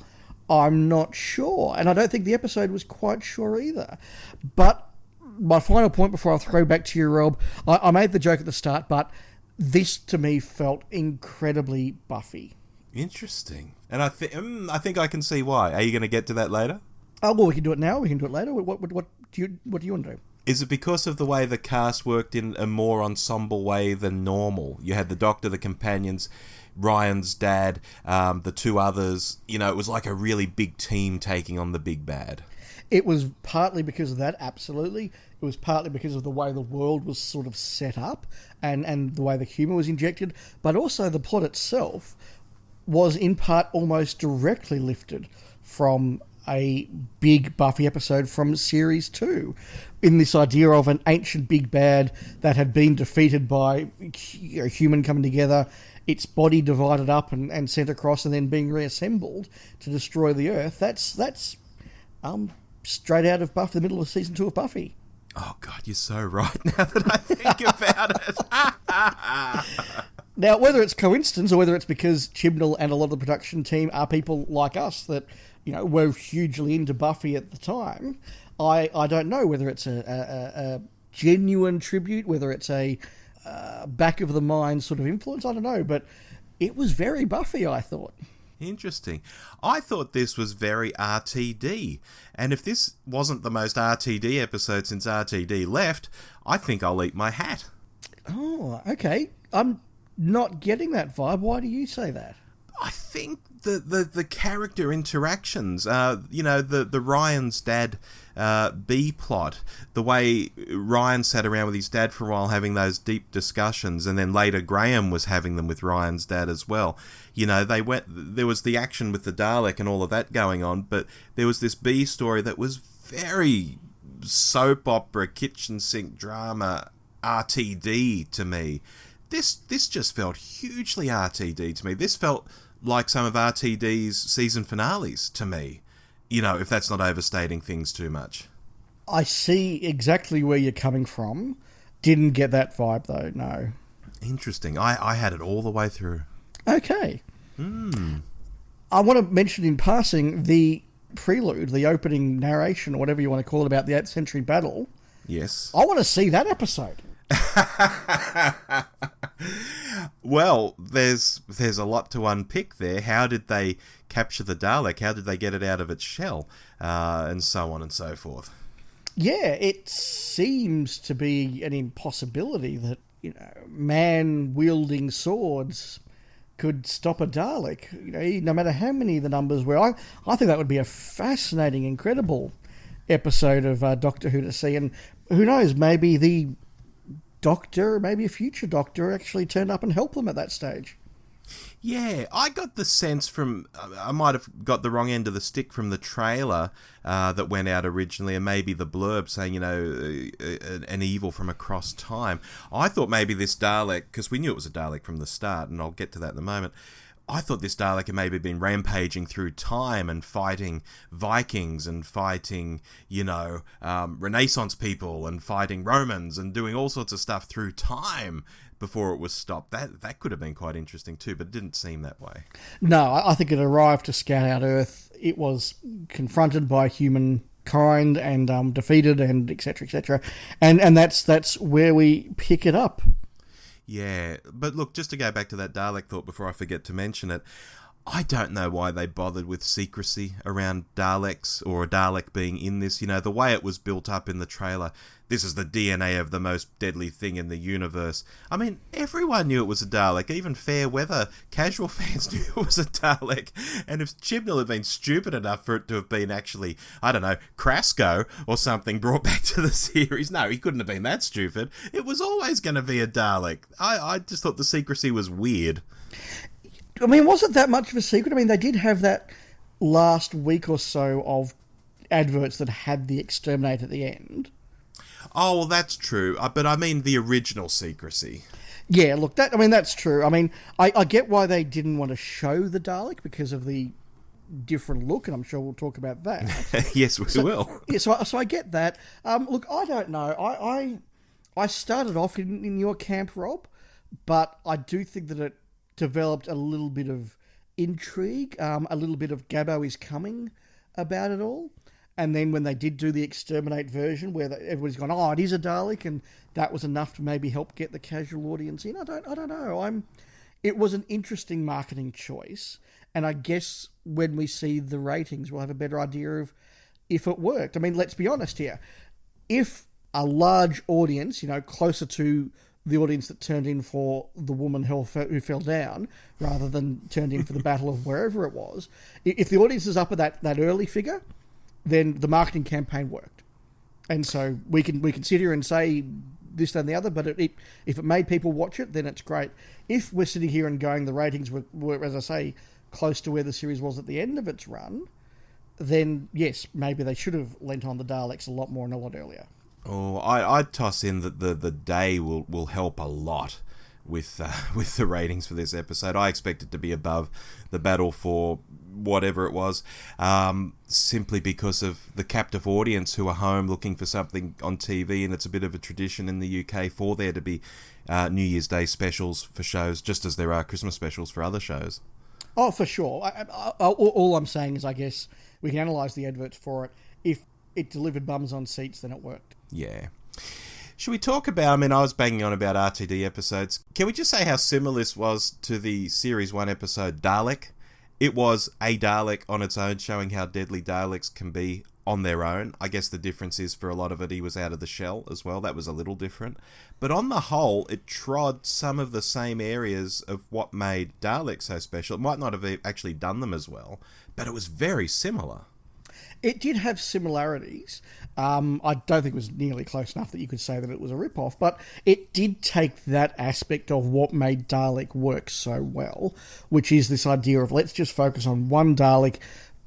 I'm not sure. And I don't think the episode was quite sure either. But my final point before I throw back to you, Rob, I made the joke at the start, but this to me felt incredibly Buffy. Interesting. And I think I can see why. Are you going to get to that later? Oh, well, we can do it now. We can do it later. What do you want to do? Is it because of the way the cast worked in a more ensemble way than normal? You had the Doctor, the companions, Ryan's dad, the 2 others. It was like a really big team taking on the big bad. It was partly because of that, absolutely. It was partly because of the way the world was sort of set up and the way the humour was injected. But also the plot itself was in part almost directly lifted from a big Buffy episode from Series 2, in this idea of an ancient big bad that had been defeated by a human coming together, its body divided up and sent across and then being reassembled to destroy the Earth. That's straight out of Buffy, the middle of season 2 of Buffy. Oh, God, you're so right now that I think about it. Now, whether it's coincidence or whether it's because Chibnall and a lot of the production team are people like us that, were hugely into Buffy at the time, I don't know whether it's a genuine tribute, whether it's a back of the mind sort of influence, I don't know, but it was very Buffy, I thought. Interesting. I thought this was very RTD, and if this wasn't the most RTD episode since RTD left, I think I'll eat my hat. Oh, okay. I'm not getting that vibe. Why do you say that? I think the character interactions, the Ryan's dad B plot, the way Ryan sat around with his dad for a while having those deep discussions, and then later Graham was having them with Ryan's dad as well. There was the action with the Dalek and all of that going on, but there was this B story that was very soap opera, kitchen sink drama, RTD to me. This just felt hugely RTD to me. This felt like some of RTD's season finales to me, if that's not overstating things too much. I see exactly where you're coming from. Didn't get that vibe, though, no. Interesting. I had it all the way through. Okay. I want to mention in passing the prelude, the opening narration, or whatever you want to call it, about the 8th century battle. Yes. I want to see that episode. Well, there's a lot to unpick there. How did they capture the Dalek? How did they get it out of its shell? And so on and so forth. Yeah, it seems to be an impossibility that, man wielding swords could stop a Dalek. No matter how many the numbers were. I think that would be a fascinating, incredible episode of Doctor Who to see. And who knows, maybe the Doctor, maybe a future Doctor, actually turned up and helped them at that stage. Yeah, I got the sense from... I might have got the wrong end of the stick from the trailer that went out originally, and maybe the blurb saying, an evil from across time. I thought maybe this Dalek, because we knew it was a Dalek from the start, and I'll get to that in a moment, I thought this Dalek had maybe been rampaging through time and fighting Vikings and fighting, Renaissance people and fighting Romans and doing all sorts of stuff through time before it was stopped. That could have been quite interesting too, but it didn't seem that way. No, I think it arrived to scout out Earth. It was confronted by humankind and defeated and etc. etc. And that's where we pick it up. Yeah, but look, just to go back to that Dalek thought before I forget to mention it, I don't know why they bothered with secrecy around Daleks or a Dalek being in this. The way it was built up in the trailer, this is the DNA of the most deadly thing in the universe. I mean, everyone knew it was a Dalek. Even fair weather casual fans knew it was a Dalek. And if Chibnall had been stupid enough for it to have been actually, I don't know, Krasko or something brought back to the series, no, he couldn't have been that stupid. It was always going to be a Dalek. I just thought the secrecy was weird. I mean, wasn't that much of a secret? I mean, they did have that last week or so of adverts that had the exterminate at the end. Oh, well, that's true. But I mean the original secrecy. Yeah, look, that's true. I mean, I get why they didn't want to show the Dalek because of the different look, and I'm sure we'll talk about that. Yes, we will. Yeah, so I get that. Look, I don't know. I started off in your camp, Rob, but I do think that it developed a little bit of intrigue, a little bit of Gabbo is coming about it all. And then when they did do the exterminate version, where everybody's gone, oh, it is a Dalek, and that was enough to maybe help get the casual audience in. I don't know. It was an interesting marketing choice, and I guess when we see the ratings, we'll have a better idea of if it worked. I mean, let's be honest here. If a large audience, closer to the audience that turned in for the woman who fell down, rather than turned in for the battle of wherever it was, if the audience is up at that early figure, then the marketing campaign worked. And so we can sit here and say this, that, and the other, but if it made people watch it, then it's great. If we're sitting here and going the ratings were, as I say, close to where the series was at the end of its run, then yes, maybe they should have lent on the Daleks a lot more and a lot earlier. Oh, I'd toss in that the day will help a lot with the ratings for this episode. I expect it to be above the battle for whatever it was, simply because of the captive audience who are home looking for something on TV, and it's a bit of a tradition in the UK for there to be New Year's Day specials for shows, just as there are Christmas specials for other shows. Oh, for sure. All I'm saying is I guess we can analyse the adverts for it. If it delivered bums on seats, then it worked. Yeah. Should we talk about, I was banging on about RTD episodes. Can we just say how similar this was to the Series 1 episode Dalek? It was a Dalek on its own, showing how deadly Daleks can be on their own. I guess the difference is for a lot of it, he was out of the shell as well. That was a little different. But on the whole, it trod some of the same areas of what made Dalek so special. It might not have actually done them as well, but it was very similar. It did have similarities. I don't think it was nearly close enough that you could say that it was a rip-off, but it did take that aspect of what made Dalek work so well, which is this idea of let's just focus on one Dalek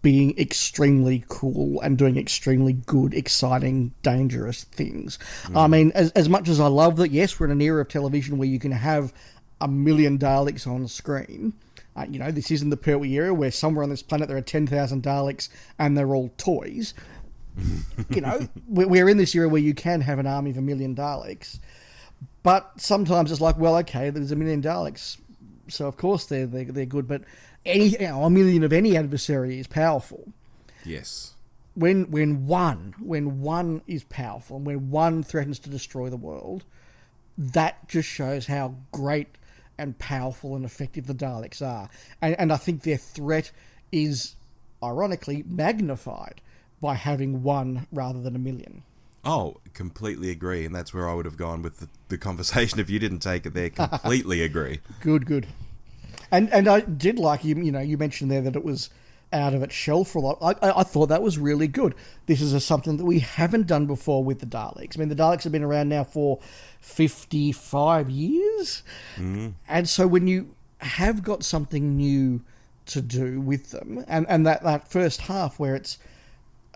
being extremely cool and doing extremely good, exciting, dangerous things. I mean, as much as I love that, yes, we're in an era of television where you can have a million Daleks on screen. This isn't the Pertwee era where somewhere on this planet there are 10,000 Daleks and they're all toys. We're in this era where you can have an army of a million Daleks. But sometimes it's like, well, okay, there's a million Daleks, so of course they're good. But a million of any adversary is powerful. Yes. When one is powerful and when one threatens to destroy the world, that just shows how great and powerful and effective the Daleks are. And I think their threat is, ironically, magnified by having one rather than a million. Oh, completely agree. And that's where I would have gone with the conversation if you didn't take it there. Completely agree. Good. And I did like, you mentioned there that it was out of its shell for a lot. I thought that was really good. This is something that we haven't done before with the Daleks. I mean, the Daleks have been around now for 55 years. And so when you have got something new to do with them, and that first half where it's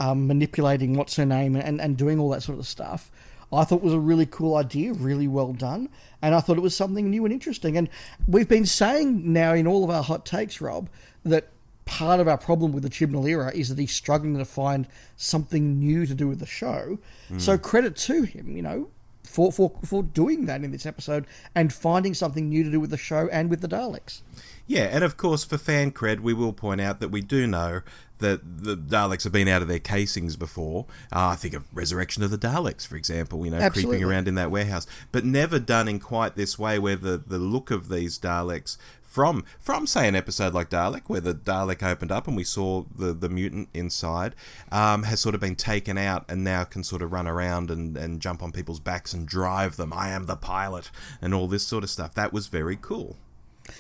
manipulating what's her name and doing all that sort of stuff, I thought was a really cool idea, really well done, and I thought it was something new and interesting. And we've been saying now in all of our hot takes, Rob, that part of our problem with the Chibnall era is that he's struggling to find something new to do with the show. So credit to him, for doing that in this episode and finding something new to do with the show and with the Daleks. Yeah, and of course, for fan cred, we will point out that we do know that the Daleks have been out of their casings before. I think of Resurrection of the Daleks, for example, Absolutely. Creeping around in that warehouse. But never done in quite this way, where the look of these Daleks from say, an episode like Dalek, where the Dalek opened up and we saw the mutant inside, has sort of been taken out and now can sort of run around and jump on people's backs and drive them. I am the pilot and all this sort of stuff. That was very cool.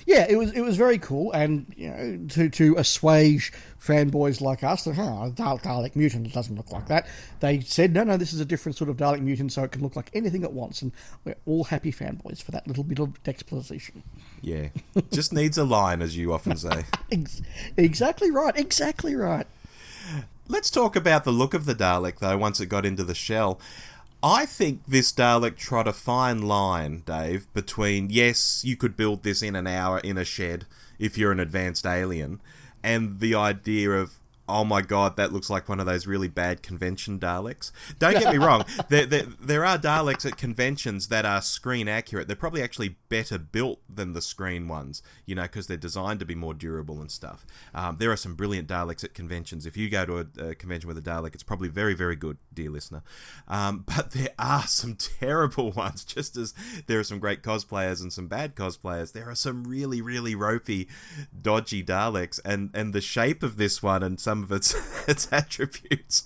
Yeah, it was very cool, and to assuage fanboys like us that Dalek mutant doesn't look like that, they said no, this is a different sort of Dalek mutant, so it can look like anything it wants, and we're all happy fanboys for that little bit of exposition. Yeah, just needs a line, as you often say. Exactly right. Let's talk about the look of the Dalek, though. Once it got into the shell, I think this Dalek trod a fine line, Dave, between, yes, you could build this in an hour in a shed if you're an advanced alien, and the idea of, oh my god, that looks like one of those really bad convention Daleks. Don't get me wrong, there are Daleks at conventions that are screen accurate. They're probably actually better built than the screen ones, because they're designed to be more durable and stuff. There are some brilliant Daleks at conventions. If you go to a convention with a Dalek, it's probably very, very good, dear listener. But there are some terrible ones, just as there are some great cosplayers and some bad cosplayers. There are some really, really ropey, dodgy Daleks, and the shape of this one and some of its attributes,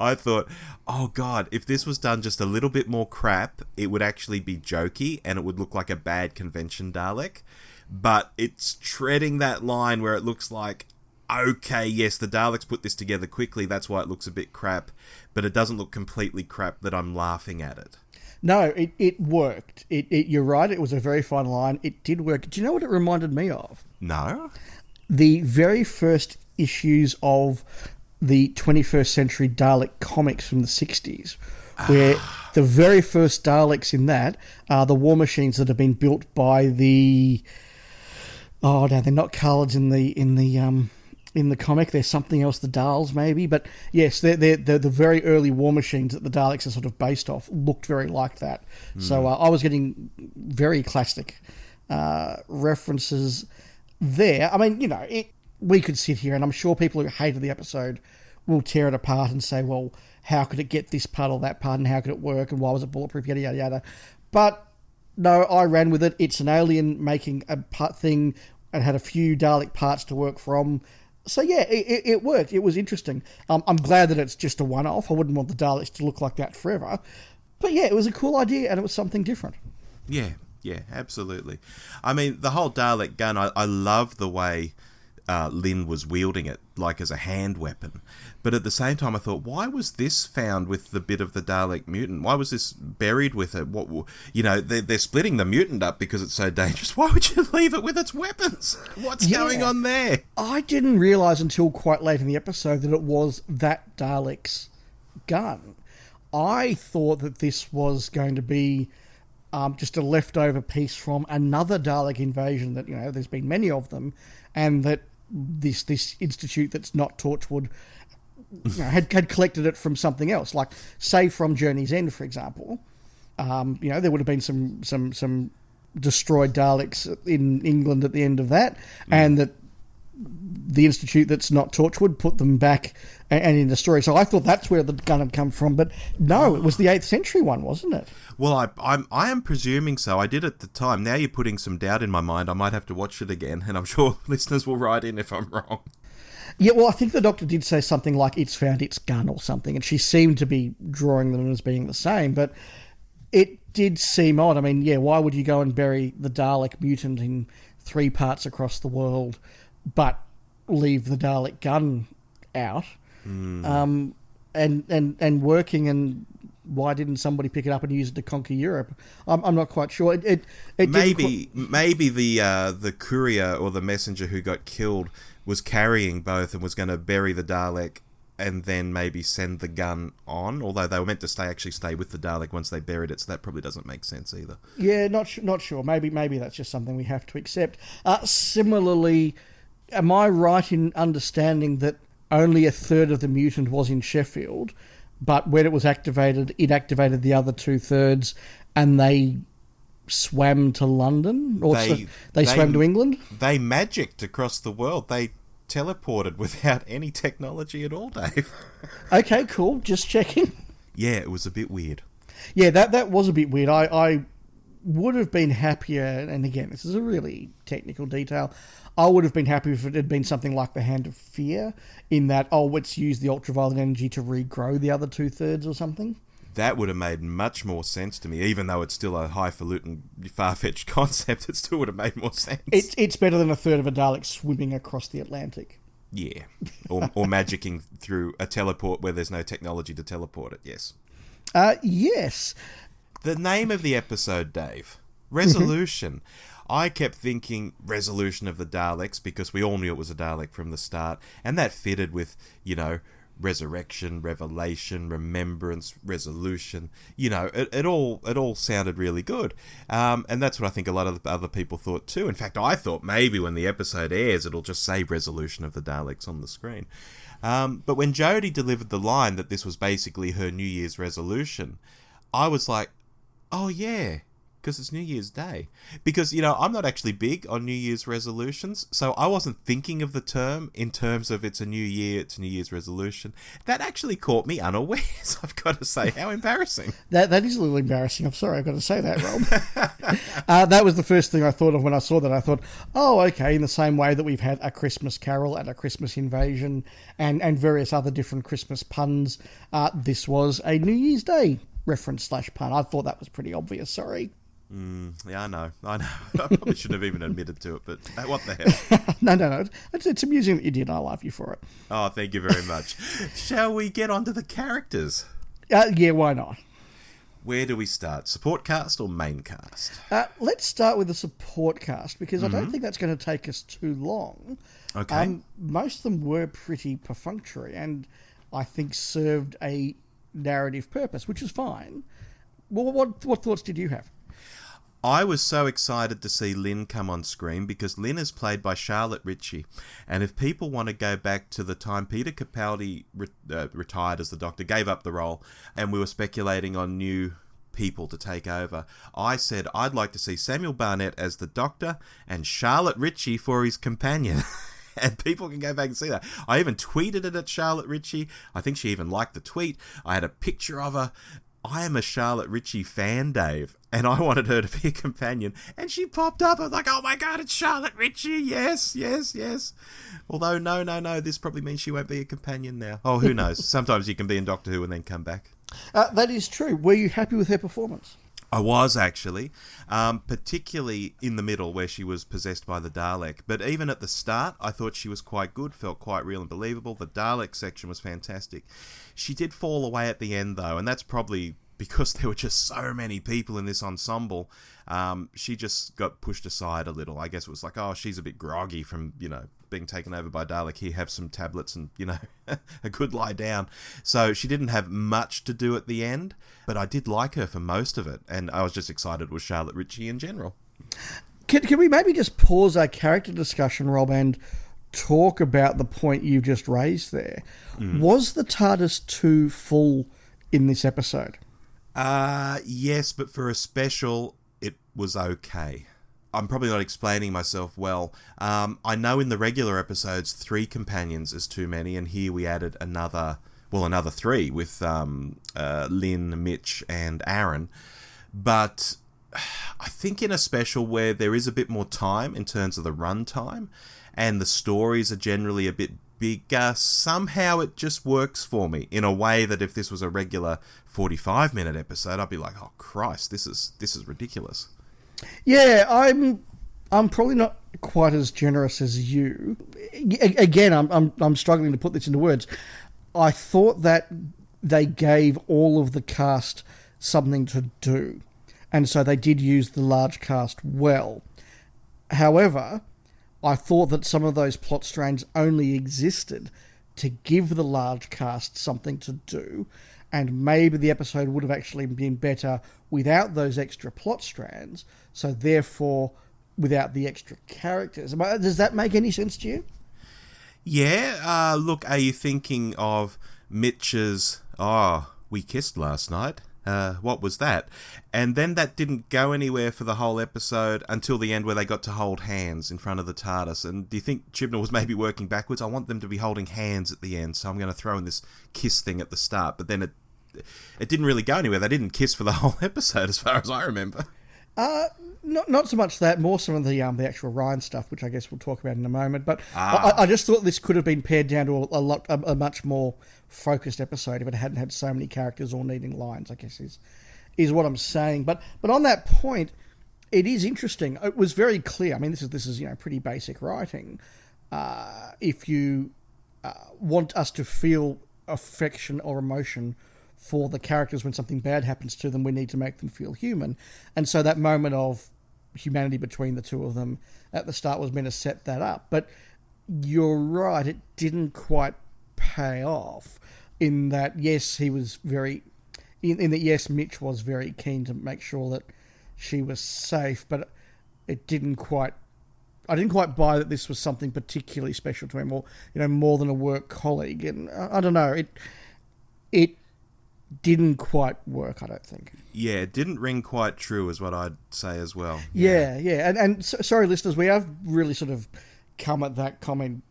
I thought, oh god, if this was done just a little bit more crap, it would actually be jokey and it would look like a bad convention Dalek. But it's treading that line where it looks like, okay, yes, the Daleks put this together quickly, that's why it looks a bit crap, but it doesn't look completely crap that I'm laughing at it. No, it worked. You're right, it was a very fine line. It did work. Do you know what it reminded me of? No? The very first issues of the 21st Century Dalek comics from the 60s, where the very first Daleks in that are the war machines that have been built by the... Oh, no, they're not Carlids in the comic. There's something else, the Dals maybe. But yes, they're the very early war machines that the Daleks are sort of based off looked very like that. So I was getting very classic references there. I mean, we could sit here and I'm sure people who hated the episode will tear it apart and say, well, how could it get this part or that part and how could it work and why was it bulletproof, yada, yada, yada. But no, I ran with it. It's an alien making a part thing and had a few Dalek parts to work from. So yeah, it worked. It was interesting. I'm glad that it's just a one-off. I wouldn't want the Daleks to look like that forever. But yeah, it was a cool idea, and it was something different. Yeah, absolutely. I mean, the whole Dalek gun, I love the way Lynn was wielding it, like as a hand weapon. But at the same time, I thought, why was this found with the bit of the Dalek mutant? Why was this buried with it? They're splitting the mutant up because it's so dangerous. Why would you leave it with its weapons? What's going on there? I didn't realise until quite late in the episode that it was that Dalek's gun. I thought that this was going to be just a leftover piece from another Dalek invasion that, there's been many of them, and that this institute that's not Torchwood had collected it from something else, like say from Journey's End, for example. There would have been some destroyed Daleks in England at the end of that, and that the institute that's not Torchwood put them back and in the story. So I thought that's where the gun had come from, but no, it was the 8th century one, wasn't it? Well, I am presuming so. I did at the time. Now you're putting some doubt in my mind. I might have to watch it again, and I'm sure listeners will write in if I'm wrong. Yeah, well, I think the Doctor did say something like it's found its gun or something, and she seemed to be drawing them as being the same, but it did seem odd. I mean, yeah, why would you go and bury the Dalek mutant in 3 parts across the world, but leave the Dalek gun out and working, and why didn't somebody pick it up and use it to conquer Europe? I'm not quite sure. Maybe the courier or the messenger who got killed was carrying both and was going to bury the Dalek and then maybe send the gun on, although they were meant to stay with the Dalek once they buried it, so that probably doesn't make sense either. Yeah, not sure. Maybe that's just something we have to accept. Similarly, am I right in understanding that only a third of the mutant was in Sheffield, but when it was activated, it activated the other 2/3, and they swam to London? Or they swam to England? They magicked across the world. They teleported without any technology at all, Dave. Okay, cool. Just checking. Yeah, it was a bit weird. Yeah, that was a bit weird. I would have been happier, and again, this is a really technical detail, I would have been happy if it had been something like the Hand of Fear, in that, let's use the ultraviolet energy to regrow the other 2/3 or something. That would have made much more sense to me, even though it's still a highfalutin, far-fetched concept. It still would have made more sense. It's better than a third of a Dalek swimming across the Atlantic. Yeah, or magicking through a teleport where there's no technology to teleport it, yes. Yes. The name of the episode, Dave, Resolution. I kept thinking Resolution of the Daleks because we all knew it was a Dalek from the start, and that fitted with, resurrection, revelation, remembrance, resolution. It all sounded really good. And that's what I think a lot of other people thought too. In fact, I thought maybe when the episode airs, it'll just say Resolution of the Daleks on the screen. But when Jodie delivered the line that this was basically her New Year's resolution, I was like, oh yeah, because it's New Year's Day. Because, I'm not actually big on New Year's resolutions, so I wasn't thinking of the term in terms of it's a new year, it's a New Year's resolution. That actually caught me unawares, I've got to say. How embarrassing. That is a little embarrassing. I'm sorry, I've got to say that, Rob. That was the first thing I thought of when I saw that. I thought, oh, okay, in the same way that we've had A Christmas Carol and A Christmas Invasion and various other different Christmas puns, this was a New Year's Day reference / pun. I thought that was pretty obvious, sorry. Yeah, I know. I probably shouldn't have even admitted to it, but what the hell? No. It's amusing that you did. I love you for it. Oh, thank you very much. Shall we get on to the characters? Yeah, why not? Where do we start? Support cast or main cast? Let's start with the support cast, because I don't think that's going to take us too long. Okay. Most of them were pretty perfunctory and I think served a narrative purpose, which is fine. Well, what thoughts did you have? I was so excited to see Lynn come on screen because Lynn is played by Charlotte Ritchie. And if people want to go back to the time Peter Capaldi retired as the Doctor, gave up the role, and we were speculating on new people to take over, I said I'd like to see Samuel Barnett as the Doctor and Charlotte Ritchie for his companion. And people can go back and see that. I even tweeted it at Charlotte Ritchie. I think she even liked the tweet. I had a picture of her. I am a Charlotte Ritchie fan, Dave, and I wanted her to be a companion, and she popped up. I was like, oh my God, it's Charlotte Ritchie. Yes, yes, yes. Although, no, this probably means she won't be a companion now. Oh, who knows? Sometimes you can be in Doctor Who and then come back. That is true. Were you happy with her performance? I was, actually, particularly in the middle where she was possessed by the Dalek. But even at the start, I thought she was quite good, felt quite real and believable. The Dalek section was fantastic. She did fall away at the end, though, and that's probably because there were just so many people in this ensemble. She just got pushed aside a little. I guess it was like, oh, she's a bit groggy from, being taken over by Dalek. Here, have some tablets and, a good lie down. So she didn't have much to do at the end, but I did like her for most of it, and I was just excited with Charlotte Ritchie in general. Can we maybe just pause our character discussion, Rob, and talk about the point you've just raised there? Was the TARDIS too full in this episode? Yes, but for a special, it was okay. I'm probably not explaining myself well. I know in the regular episodes, 3 companions is too many, and here we added another 3 with Lynn, Mitch, and Aaron. But I think in a special where there is a bit more time in terms of the run time, and the stories are generally a bit bigger, somehow it just works for me in a way that if this was a regular 45-minute episode, I'd be like, oh Christ, this is ridiculous. Yeah, I'm probably not quite as generous as you. Again, I'm struggling to put this into words. I thought that they gave all of the cast something to do, and so they did use the large cast well. However, I thought that some of those plot strands only existed to give the large cast something to do, and maybe the episode would have actually been better without those extra plot strands, so therefore without the extra characters. Does that make any sense to you? Yeah, look, are you thinking of Mitch's, we kissed last night? What was that? And then that didn't go anywhere for the whole episode until the end where they got to hold hands in front of the TARDIS. And do you think Chibnall was maybe working backwards? I want them to be holding hands at the end, so I'm going to throw in this kiss thing at the start. But then it didn't really go anywhere. They didn't kiss for the whole episode as far as I remember. Not so much that, more some of the actual Ryan stuff, which I guess we'll talk about in a moment. But I just thought this could have been pared down to a much more focused episode if it hadn't had so many characters all needing lines, I guess is what I'm saying. But on that point, it is interesting. It was very clear. I mean, this is pretty basic writing. If you want us to feel affection or emotion for the characters when something bad happens to them, we need to make them feel human. And so that moment of humanity between the two of them at the start was meant to set that up. But you're right, it didn't quite pay off in that, yes, he was very... In that, yes, Mitch was very keen to make sure that she was safe, but it didn't quite... I didn't quite buy that this was something particularly special to him, or more than a work colleague. And I don't know, it didn't quite work, I don't think. Yeah, it didn't ring quite true, is what I'd say as well. Yeah. And sorry, listeners, we have really sort of come at that comment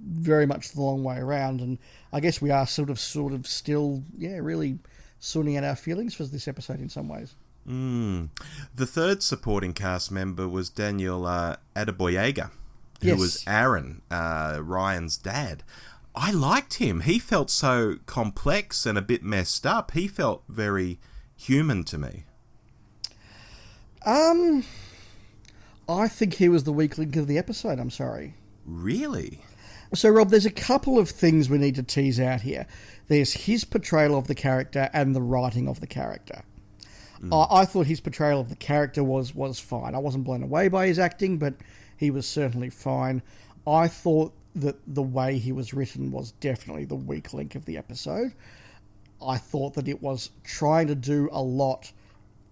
very much the long way around, and I guess we are sort of still, really sorting out our feelings for this episode in some ways. The third supporting cast member was Daniel Adeboyega, who was Aaron, Ryan's dad. I liked him. He felt so complex and a bit messed up. He felt very human to me. I think he was the weak link of the episode, I'm sorry. Really? So, Rob, there's a couple of things we need to tease out here. There's his portrayal of the character and the writing of the character. I thought his portrayal of the character was fine. I wasn't blown away by his acting, but he was certainly fine. I thought that the way he was written was definitely the weak link of the episode. I thought that it was trying to do a lot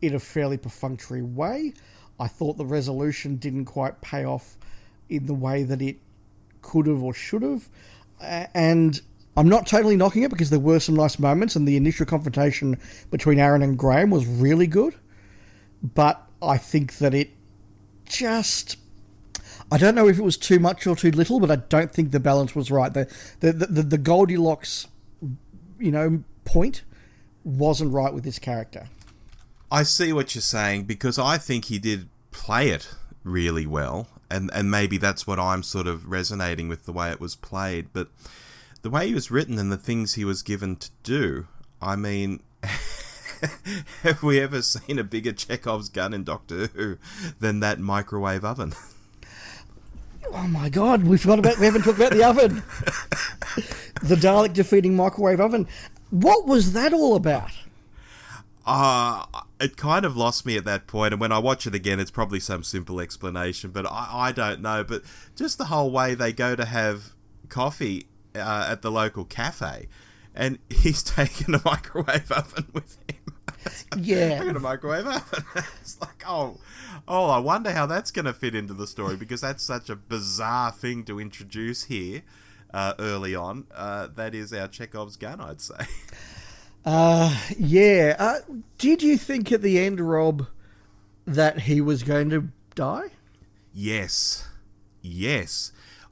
in a fairly perfunctory way. I thought the resolution didn't quite pay off in the way that it could have or should have. And I'm not totally knocking it, because there were some nice moments, and the initial confrontation between Aaron and Graham was really good. But I think that it just... I don't know if it was too much or too little, but I don't think the balance was right. The Goldilocks, point wasn't right with this character. I see what you're saying, because I think he did play it really well, and maybe that's what I'm sort of resonating with, the way it was played. But the way he was written and the things he was given to do, I mean, have we ever seen a bigger Chekhov's gun in Doctor Who than that microwave oven? Oh my God, we haven't talked about the oven. The Dalek defeating microwave oven. What was that all about? It kind of lost me at that point, and when I watch it again, it's probably some simple explanation, but I don't know. But just the whole way they go to have coffee at the local cafe, and he's taken a microwave oven with him. Yeah. I got a microwave oven. It's like, I wonder how that's going to fit into the story, because that's such a bizarre thing to introduce here early on. That is our Chekhov's gun, I'd say. Yeah. Did you think at the end, Rob, that he was going to die? Yes.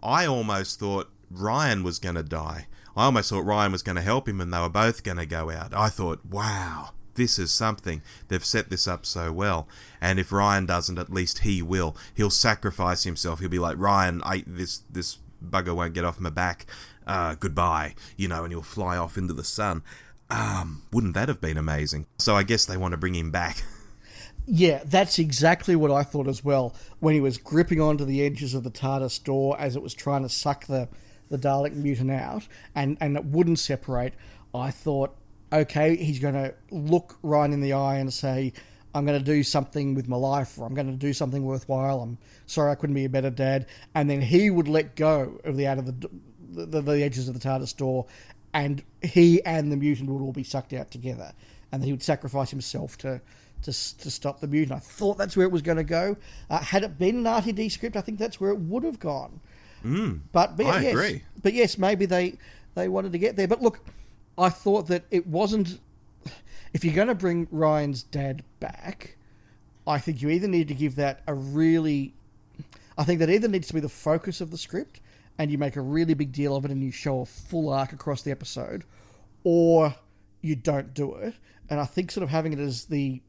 I almost thought Ryan was going to die. I almost thought Ryan was going to help him and they were both going to go out. I thought, wow, this is something. They've set this up so well. And if Ryan doesn't, at least he will. He'll sacrifice himself. He'll be like, Ryan, this bugger won't get off my back. Goodbye. And he'll fly off into the sun. Wouldn't that have been amazing? So I guess they want to bring him back. Yeah, that's exactly what I thought as well. When he was gripping onto the edges of the TARDIS door as it was trying to suck the Dalek mutant out, and it wouldn't separate, I thought, okay, he's going to look Ryan in the eye and say, I'm going to do something with my life, or I'm going to do something worthwhile. I'm sorry I couldn't be a better dad. And then he would let go of the edges of the TARDIS door, and he and the mutant would all be sucked out together. And then he would sacrifice himself to stop the mutant. I thought that's where it was going to go. Had it been an RTD script, I think that's where it would have gone. But I agree. But yes, maybe they wanted to get there. But look, I thought that it wasn't... If you're going to bring Ryan's dad back, I think you either need to give that a really... I think that either needs to be the focus of the script, and you make a really big deal of it and you show a full arc across the episode, or you don't do it. And I think sort of having it as the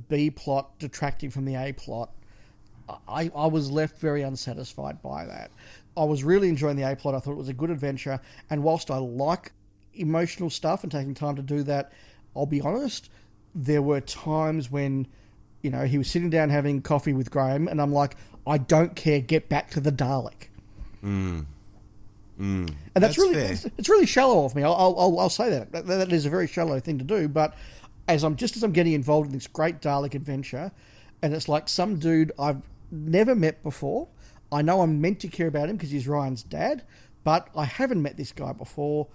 B plot detracting from the A plot, I was left very unsatisfied by that. I was really enjoying the A plot. I thought it was a good adventure. And whilst I like emotional stuff and taking time to do that, I'll be honest, there were times when, he was sitting down having coffee with Graham and I'm like, I don't care, get back to the Dalek. And that's really fair. It's really shallow of me. I'll say that. That is a very shallow thing to do. But as I'm getting involved in this great Dalek adventure, and it's like some dude I've never met before. I know I'm meant to care about him because he's Ryan's dad, but I haven't met this guy before.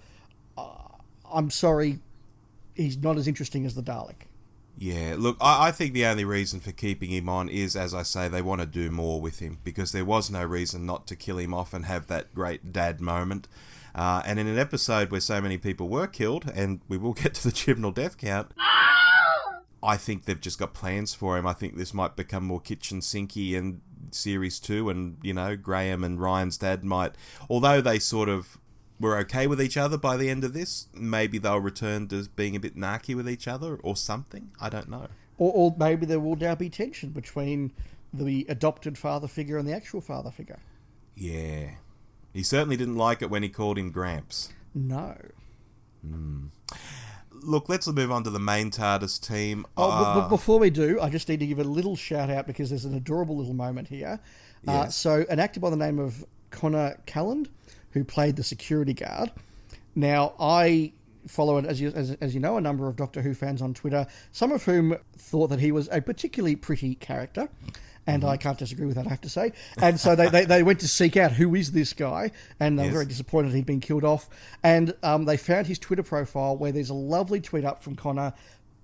I'm sorry, he's not as interesting as the Dalek. Yeah, look, I think the only reason for keeping him on is, as I say, they want to do more with him, because there was no reason not to kill him off and have that great dad moment. And in an episode where so many people were killed, and we will get to the Chibnall death count, I think they've just got plans for him. I think this might become more kitchen sinky in Series 2, and, Graham and Ryan's dad might, although they sort of were okay with each other by the end of this, maybe they'll return to being a bit narky with each other or something. I don't know. Or maybe there will now be tension between the adopted father figure and the actual father figure. Yeah. He certainly didn't like it when he called him Gramps. No. Look, let's move on to the main TARDIS team. But before we do, I just need to give a little shout out because there's an adorable little moment here. Yeah. So an actor by the name of Connor Calland, who played the security guard. Now, I follow, as you know, a number of Doctor Who fans on Twitter, some of whom thought that he was a particularly pretty character, and I can't disagree with that, I have to say. And so they went to seek out who is this guy, and they were very disappointed he'd been killed off. And they found his Twitter profile, where there's a lovely tweet up from Connor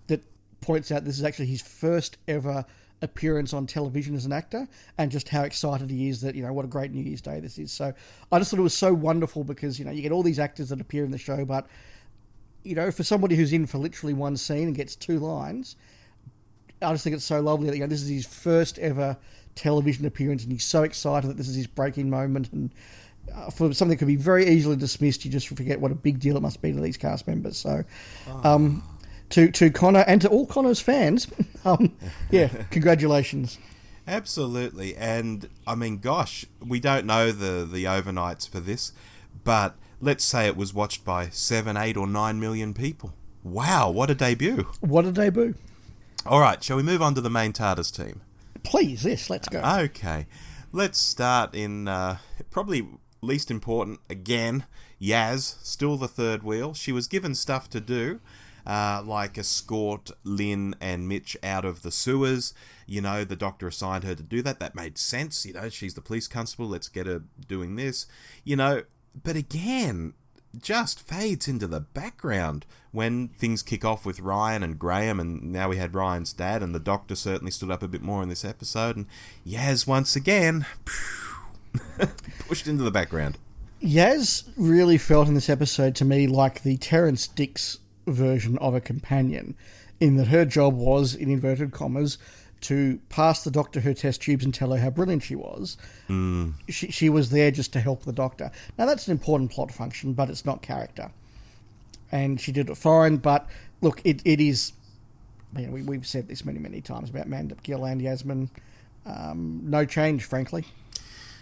that points out this is actually his first ever appearance on television as an actor, and just how excited he is that, what a great New Year's Day this is. So I just thought it was so wonderful because, you get all these actors that appear in the show, but, for somebody who's in for literally one scene and gets 2 lines, I just think it's so lovely that, this is his first ever television appearance, and he's so excited that this is his breaking moment, and for something that could be very easily dismissed, you just forget what a big deal it must be to these cast members. So, To Connor and to all Connor's fans, yeah, congratulations. Absolutely. And, I mean, gosh, we don't know the overnights for this, but let's say it was watched by 7, 8 or 9 million people. Wow, what a debut. What a debut. All right, shall we move on to the main TARDIS team? Please, yes, let's go. Okay. Let's start in probably least important again, Yaz, still the third wheel. She was given stuff to do, like escort Lynn and Mitch out of the sewers. You know, the Doctor assigned her to do that. That made sense. You know, she's the police constable. Let's get her doing this. You know, but again, just fades into the background when things kick off with Ryan and Graham, and now we had Ryan's dad, and the Doctor certainly stood up a bit more in this episode, and Yaz once again pushed into the background. Yaz really felt in this episode to me like the Terrence Dix version of a companion, in that her job was, in inverted commas, to pass the Doctor her test tubes and tell her how brilliant she was. She was there just to help the Doctor. Now, that's an important plot function, but it's not character. And she did it fine, but look, it is... You know, we've said this many, many times about Mandip Gill and Yasmin. No change, frankly.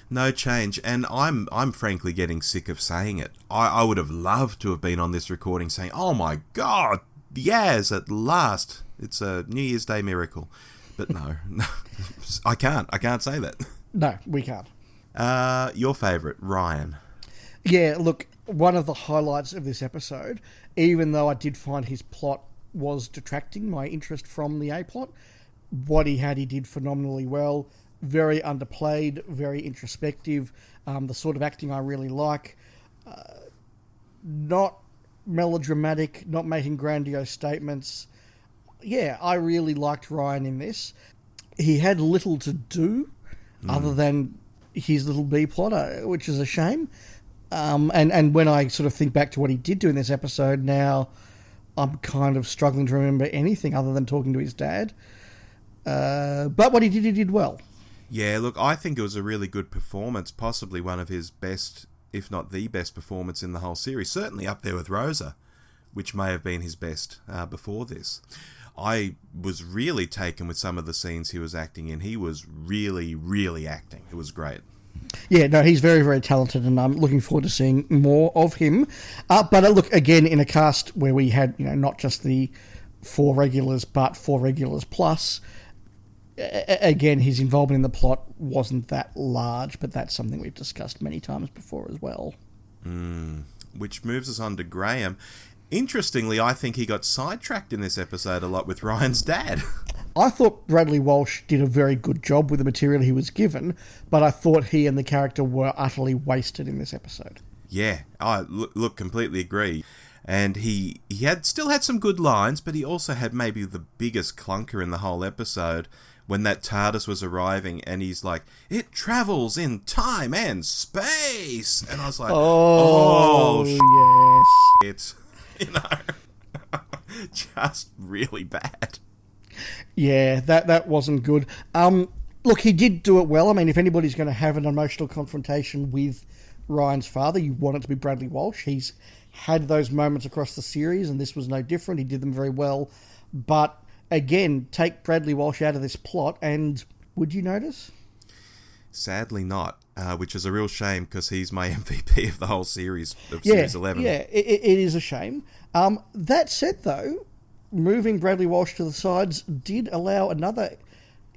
No change, and I'm frankly getting sick of saying it. I would have loved to have been on this recording saying, oh my God, Yaz, at last. It's a New Year's Day miracle. But no, I can't say that. No, we can't. Your favourite, Ryan. Yeah, look, one of the highlights of this episode, even though I did find his plot was detracting my interest from the A-plot, what he did phenomenally well. Very underplayed, very introspective, the sort of acting I really like. Not melodramatic, not making grandiose statements. Yeah, I really liked Ryan in this. He had little to do other than his little B-plot, which is a shame. And when I sort of think back to what he did do in this episode now, I'm kind of struggling to remember anything other than talking to his dad. But what he did well. Yeah, look, I think it was a really good performance, possibly one of his best, if not the best performance in the whole series. Certainly up there with Rosa, which may have been his best before this. I was really taken with some of the scenes he was acting in. He was really, really acting. It was great. Yeah, no, he's very, very talented, and I'm looking forward to seeing more of him. But look, again, in a cast where we had, you know, not just the 4 regulars, but 4 regulars plus, again, his involvement in the plot wasn't that large, but that's something we've discussed many times before as well. Which moves us on to Graham. Interestingly, I think he got sidetracked in this episode a lot with Ryan's dad. I thought Bradley Walsh did a very good job with the material he was given, but I thought he and the character were utterly wasted in this episode. Yeah, I look completely agree. And he still had some good lines, but he also had maybe the biggest clunker in the whole episode when that TARDIS was arriving, and he's like, it travels in time and space! And I was like, yes. You know, just really bad. Yeah, that wasn't good. Look, he did do it well. I mean, if anybody's going to have an emotional confrontation with Ryan's father, you want it to be Bradley Walsh. He's had those moments across the series, and this was no different. He did them very well. But, again, take Bradley Walsh out of this plot, and would you notice? Sadly not, which is a real shame, because he's my MVP of the whole series of Series 11. Yeah, it is a shame. That said, though, moving Bradley Walsh to the sides did allow another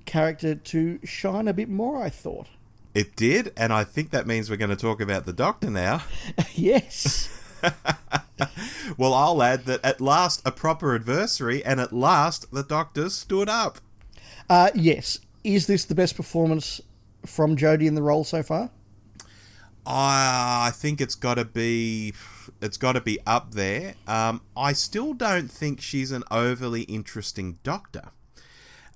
character to shine a bit more, I thought. It did, and I think that means we're going to talk about the Doctor now. Yes. Well, I'll add that at last a proper adversary, and at last the Doctor stood up. Yes. Is this the best performance from Jodie in the role so far? I think it's got to be up there. I still don't think she's an overly interesting Doctor,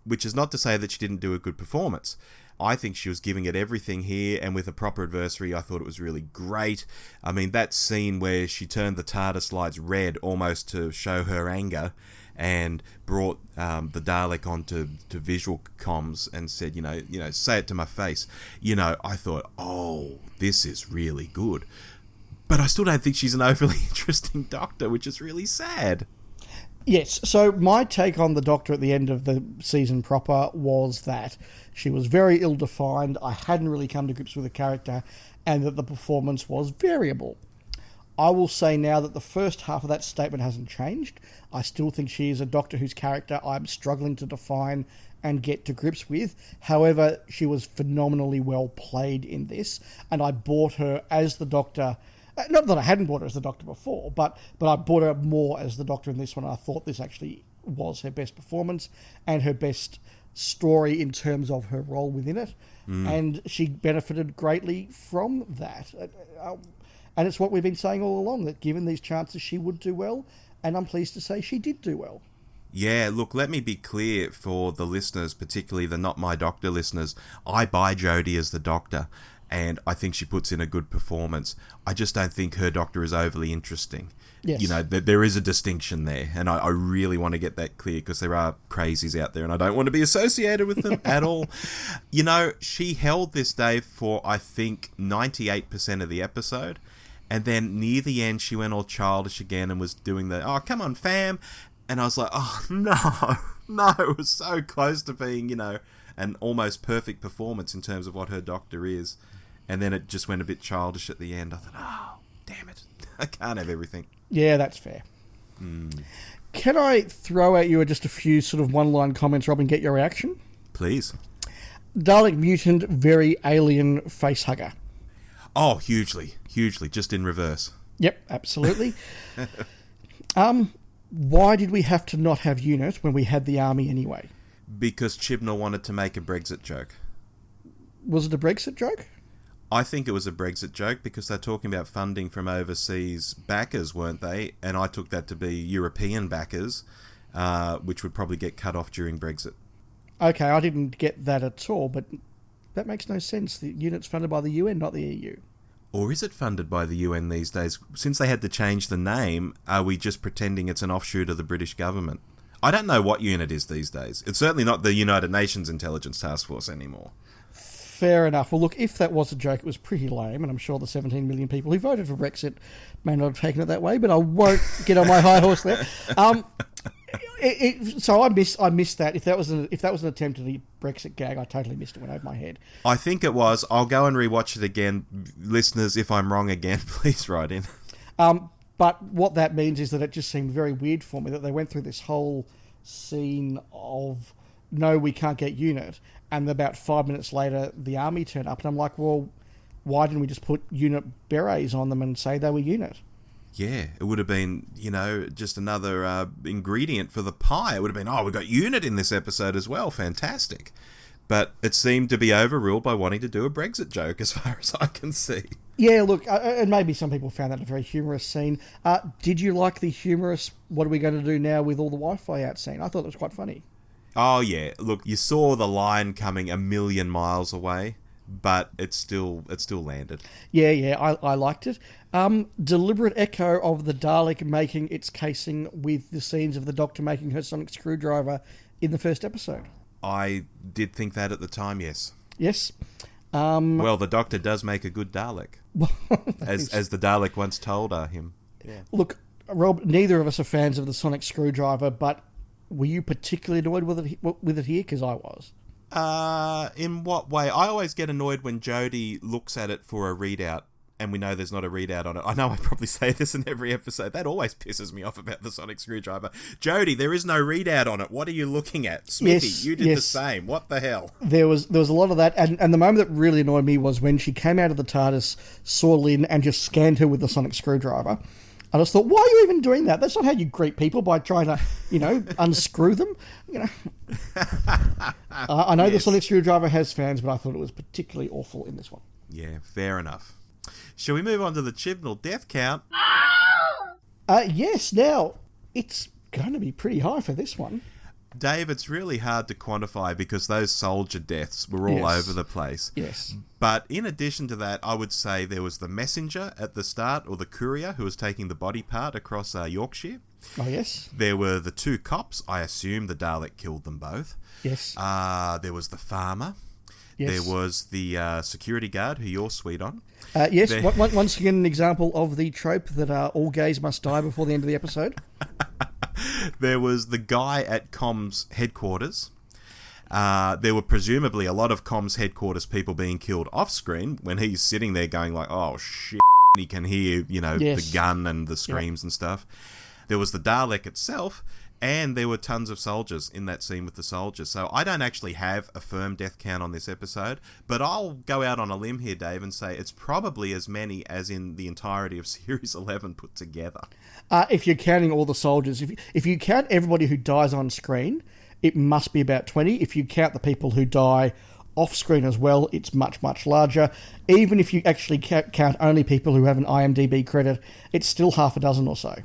which is not to say that she didn't do a good performance. I think she was giving it everything here, and with a proper adversary, I thought it was really great. I mean, that scene where she turned the TARDIS lights red almost to show her anger, and brought the Dalek onto visual comms and said, you know, say it to my face. You know, I thought, oh, this is really good. But I still don't think she's an overly interesting Doctor, which is really sad. Yes, so my take on the Doctor at the end of the season proper was that she was very ill-defined, I hadn't really come to grips with the character, and that the performance was variable. I will say now that the first half of that statement hasn't changed. I still think she is a Doctor whose character I'm struggling to define and get to grips with. However, she was phenomenally well played in this, and I bought her as the Doctor. Not that I hadn't bought her as the Doctor before, but I bought her more as the Doctor in this one. I thought this actually was her best performance and her best story in terms of her role within it. And she benefited greatly from that. And it's what we've been saying all along, that given these chances, she would do well. And I'm pleased to say she did do well. Yeah, look, let me be clear for the listeners, particularly the Not My Doctor listeners. I buy Jodie as the Doctor, and I think she puts in a good performance. I just don't think her Doctor is overly interesting. Yes. You know, there is a distinction there, and I really want to get that clear, because there are crazies out there, and I don't want to be associated with them at all. You know, she held this, Dave, for, I think, 98% of the episode. And then near the end, she went all childish again and was doing the, oh, come on, fam. And I was like, oh, no, it was so close to being, you know, an almost perfect performance in terms of what her Doctor is. And then it just went a bit childish at the end. I thought, oh, damn it. I can't have everything. Yeah, that's fair. Can I throw at you just a few sort of one-line comments, Rob, and get your reaction? Please. Dalek mutant, very alien face hugger. Oh, hugely, just in reverse. Yep, absolutely. Why did we have to not have UNIT when we had the army anyway? Because Chibnall wanted to make a Brexit joke. Was it a Brexit joke? I think it was a Brexit joke, because they're talking about funding from overseas backers, weren't they? And I took that to be European backers, which would probably get cut off during Brexit. Okay, I didn't get that at all, but that makes no sense. The UNIT's funded by the UN, not the EU. Or is it funded by the UN these days? Since they had to change the name, are we just pretending it's an offshoot of the British government? I don't know what UNIT is these days. It's certainly not the United Nations Intelligence Task Force anymore. Fair enough. Well, look, if that was a joke, it was pretty lame, and I'm sure the 17 million people who voted for Brexit may not have taken it that way, but I won't get on my high horse there. So I missed that. If that was an attempt at a Brexit gag, I totally missed it. Went over my head. I think it was. I'll go and rewatch it again. Listeners, if I'm wrong again, please write in. But what that means is that it just seemed very weird for me that they went through this whole scene of, no, we can't get UNIT, and about 5 minutes later, the army turned up, and I'm like, well, why didn't we just put UNIT berets on them and say they were UNIT? Yeah, it would have been, you know, just another ingredient for the pie. It would have been, oh, we got UNIT in this episode as well. Fantastic. But it seemed to be overruled by wanting to do a Brexit joke, as far as I can see. Yeah, look, and maybe some people found that a very humorous scene. Did you like the humorous, what are we going to do now with all the Wi-Fi out scene? I thought it was quite funny. Oh, yeah. Look, you saw the line coming a million miles away, but it still landed. Yeah, I liked it. Deliberate echo of the Dalek making its casing with the scenes of the Doctor making her sonic screwdriver in the first episode. I did think that at the time, yes. Yes. Well, the Doctor does make a good Dalek, as the Dalek once told him. Yeah. Look, Rob, neither of us are fans of the sonic screwdriver, but were you particularly annoyed with it here? Because I was. In what way? I always get annoyed when Jodie looks at it for a readout, and we know there's not a readout on it. I know I probably say this in every episode. That always pisses me off about the sonic screwdriver. Jodie, there is no readout on it. What are you looking at? Smithy, you did the same. What the hell? There was a lot of that, and the moment that really annoyed me was when she came out of the TARDIS, saw Lynn, and just scanned her with the sonic screwdriver. I just thought, why are you even doing that? That's not how you greet people, by trying to, unscrew them. I know the sonic screwdriver has fans, but I thought it was particularly awful in this one. Yeah, fair enough. Shall we move on to the Chibnall death count? Yes, now, it's going to be pretty high for this one. Dave, it's really hard to quantify because those soldier deaths were all over the place. Yes. But in addition to that, I would say there was the messenger at the start, or the courier, who was taking the body part across Yorkshire. Oh, yes. There were the two cops. I assume the Dalek killed them both. Yes. There was the farmer. Yes. There was the security guard, who you're sweet on. Yes, once again, an example of the trope that all gays must die before the end of the episode. There was the guy at Comms headquarters. There were presumably a lot of Comms headquarters people being killed off screen when he's sitting there going like, oh shit, he can hear, the gun and the screams and stuff. There was the Dalek itself, and there were tons of soldiers in that scene with the soldiers. So I don't actually have a firm death count on this episode, but I'll go out on a limb here, Dave, and say it's probably as many as in the entirety of Series 11 put together. If you're counting all the soldiers, if you count everybody who dies on screen, it must be about 20. If you count the people who die off screen as well, it's much, much larger. Even if you actually count only people who have an IMDb credit, it's still half a dozen or so.